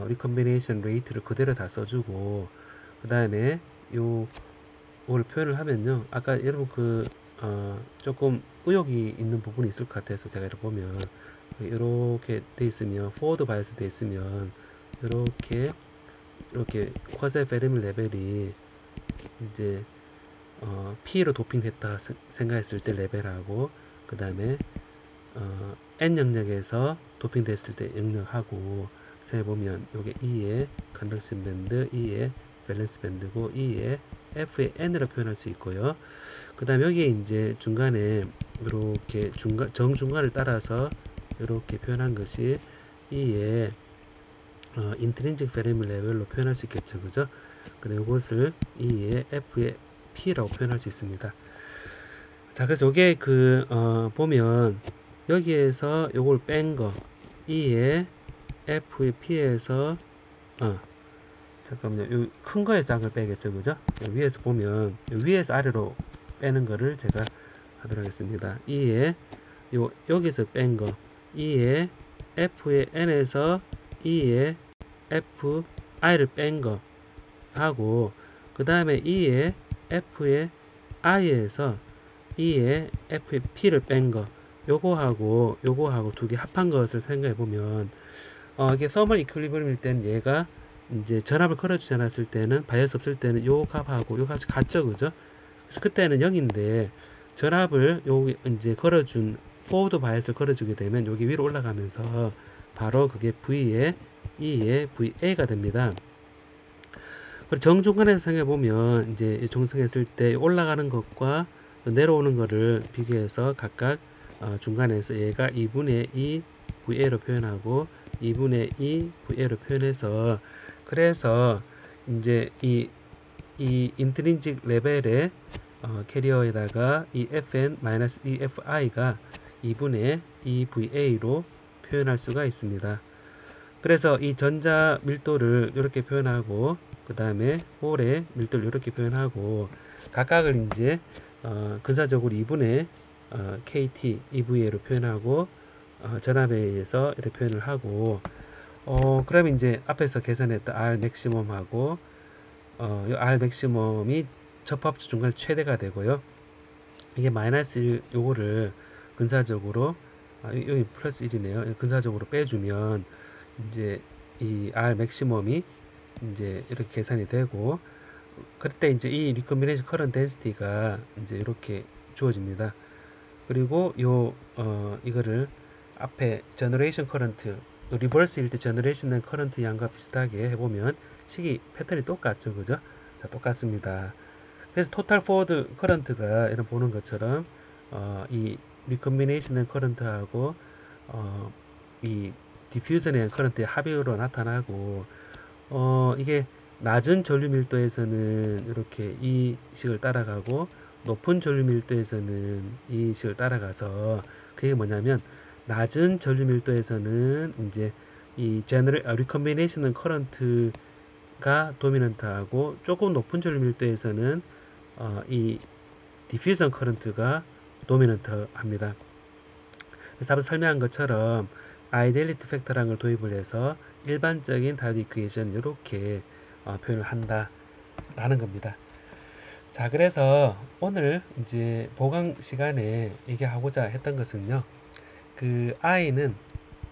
리컨비네이션 레이트를 그대로 다 써주고 그 다음에 요걸 표현을 하면요. 아까 여러분 조금 의욕이 있는 부분이 있을 것 같아서 제가 이렇게 보면 이렇게 돼 있으면 포워드 바이어스 돼 있으면 이렇게 쿼세 페르미 레벨이 이제 P로 도핑됐다 생각했을 때 레벨하고 그 다음에 N 영역에서 도핑됐을 때 영역하고 잘 보면 요게 E의 컨덕션 밴드, E의 밸런스 밴드고 E의 F의 N으로 표현할 수 있고요. 그 다음 여기에 이제 중간에 이렇게 정중간을 따라서 이렇게 표현한 것이 E의 인트린직 페르미 레벨로 표현할 수 있겠죠. 그죠? 근데 이것을 E의 F의 P라고 표현할 수 있습니다. 자, 그래서 요게 보면 여기에서 요걸 뺀 거 E의 F의 P에서 잠깐만요. 요 큰 거의 짝을 빼겠죠. 그죠? 위에서 보면 위에서 아래로 빼는 거를 제가 하도록 하겠습니다. E의 여기서 뺀 거 E의 F의 N에서 E의 F I를 뺀 거 하고 그 다음에 E의 F의 I에서 E의 F의 P를 뺀 거 요거하고 두 개 합한 것을 생각해 보면 이게 서멀 이퀄리브리움일 때는 얘가 이제 전압을 걸어주지 않았을 때는 바이어스 없을 때는 요 값하고 요 값이 같죠. 그죠? 그래서 그때는 0인데 전압을 요 이제 걸어준 포워드 바이어스를 걸어주게 되면 여기 위로 올라가면서 바로 그게 V의 E의 VA가 됩니다. 그리고 정중간에서 생각해보면 이제 종성했을 때 올라가는 것과 내려오는 것을 비교해서 각각 중간에서 얘가 2분의 2 VA로 표현하고 2분의 2 VA로 표현해서 그래서 이제 이 인트린직 레벨의 캐리어에다가 이 FN-EFI가 2분의 2 VA로 표현할 수가 있습니다. 그래서 이 전자 밀도를 이렇게 표현하고 그 다음에 홀의 밀도를 이렇게 표현하고 각각을 이제 근사적으로 2분의 KT EVA로 표현하고 전압에 의해서 이렇게 표현을 하고 그러면 이제 앞에서 계산했던 R 맥시멈하고 이 R 맥시멈이 접합 중간 최대가 되고요. 이게 마이너스 1 요거를 근사적으로 여기 플러스 1이네요. 근사적으로 빼주면 이제 이 R 맥시멈이 이제 이렇게 계산이 되고 그때 이제 이 리컨비네이션 커런트 덴시티가 이제 이렇게 주어집니다. 그리고 이거를 앞에 제너레이션 커런트 리버스일 때 제너레이션 커런트 양과 비슷하게 해보면 식이 패턴이 똑같죠. 그죠? 자, 똑같습니다. 그래서 토탈 포워드 커런트가 이런 보는 것처럼 이 리컨비네이션 커런트하고 이 디퓨전의 커런트의 합의로 나타나고 이게 낮은 전류 밀도에서는 이렇게 이 식을 따라가고 높은 전류 밀도에서는 이 식을 따라가서 그게 뭐냐면 낮은 전류 밀도에서는 이제 이 리컨비네이션 커런트가 도미넌트하고 조금 높은 전류 밀도에서는 이 디퓨전 커런트가 도미넌트 합니다. 그래서 앞서 설명한 것처럼 아이델리티 팩터라는 걸 도입을 해서 일반적인 다이오드 이퀘이션 이렇게 표현을 한다 라는 겁니다. 자, 그래서 오늘 이제 보강 시간에 얘기하고자 했던 것은요, 그 I는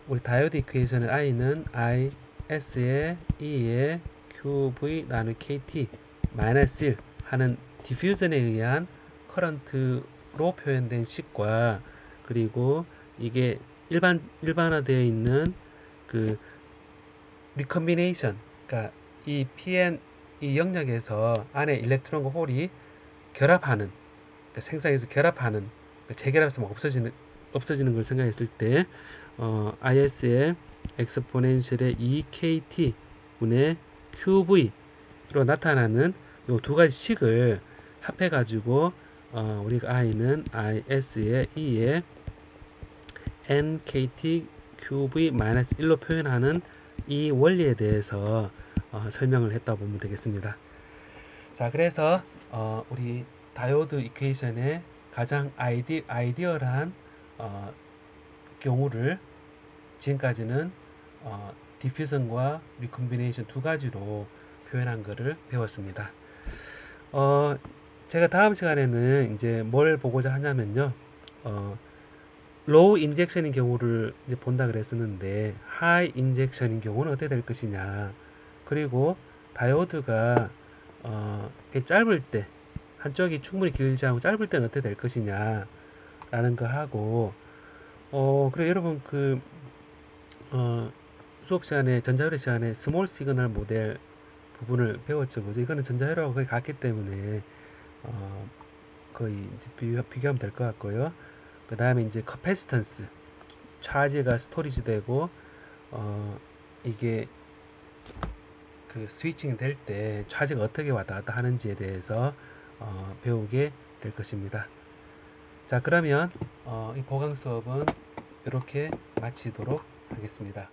우리 다이오드 이퀘이션은 I는 IS에 E에 QV 나누기 KT 마이너스 1 하는 디퓨전에 의한 커런트로 표현된 식과 그리고 이게 일반화되어 있는 그 리컨비네이션 그러니까 이 PN 이 영역에서 안에 일렉트론과 홀이 결합하는 그러니까 생성해서 결합하는 그러니까 재결합해서 막 없어지는 걸 생각했을 때 IS의 엑스포넨셜의 EKT 분의 QV로 나타나는 요 두 가지 식을 합해 가지고 우리가 I는 IS의 E의 NKT QV-1로 표현하는 이 원리에 대해서 설명을 했다 보면 되겠습니다. 자, 그래서 우리 다이오드 이퀘이션의 가장 아이디얼한 경우를 지금까지는 디퓨전과 리컨비네이션 두 가지로 표현한 것을 배웠습니다. 제가 다음 시간에는 이제 뭘 보고자 하냐면요. 로우 인젝션인 경우를 이제 본다 그랬었는데 하이 인젝션인 경우는 어떻게 될 것이냐. 그리고 다이오드가 짧을 때 한쪽이 충분히 길지 않고 짧을 때는 어떻게 될 것이냐 라는 거 하고 그리고 여러분 수업 시간에 전자회로 시간에 스몰 시그널 모델 부분을 배웠죠. 뭐죠? 이거는 전자회로하고 거의 같기 때문에 거의 이제 비교하면 될 것 같고요. 그 다음에 이제 커패시턴스 차지가 스토리지 되고 이게 그 스위칭 될 때 차지가 어떻게 왔다 갔다 하는지에 대해서 배우게 될 것입니다. 자, 그러면 이 보강 수업은 이렇게 마치도록 하겠습니다.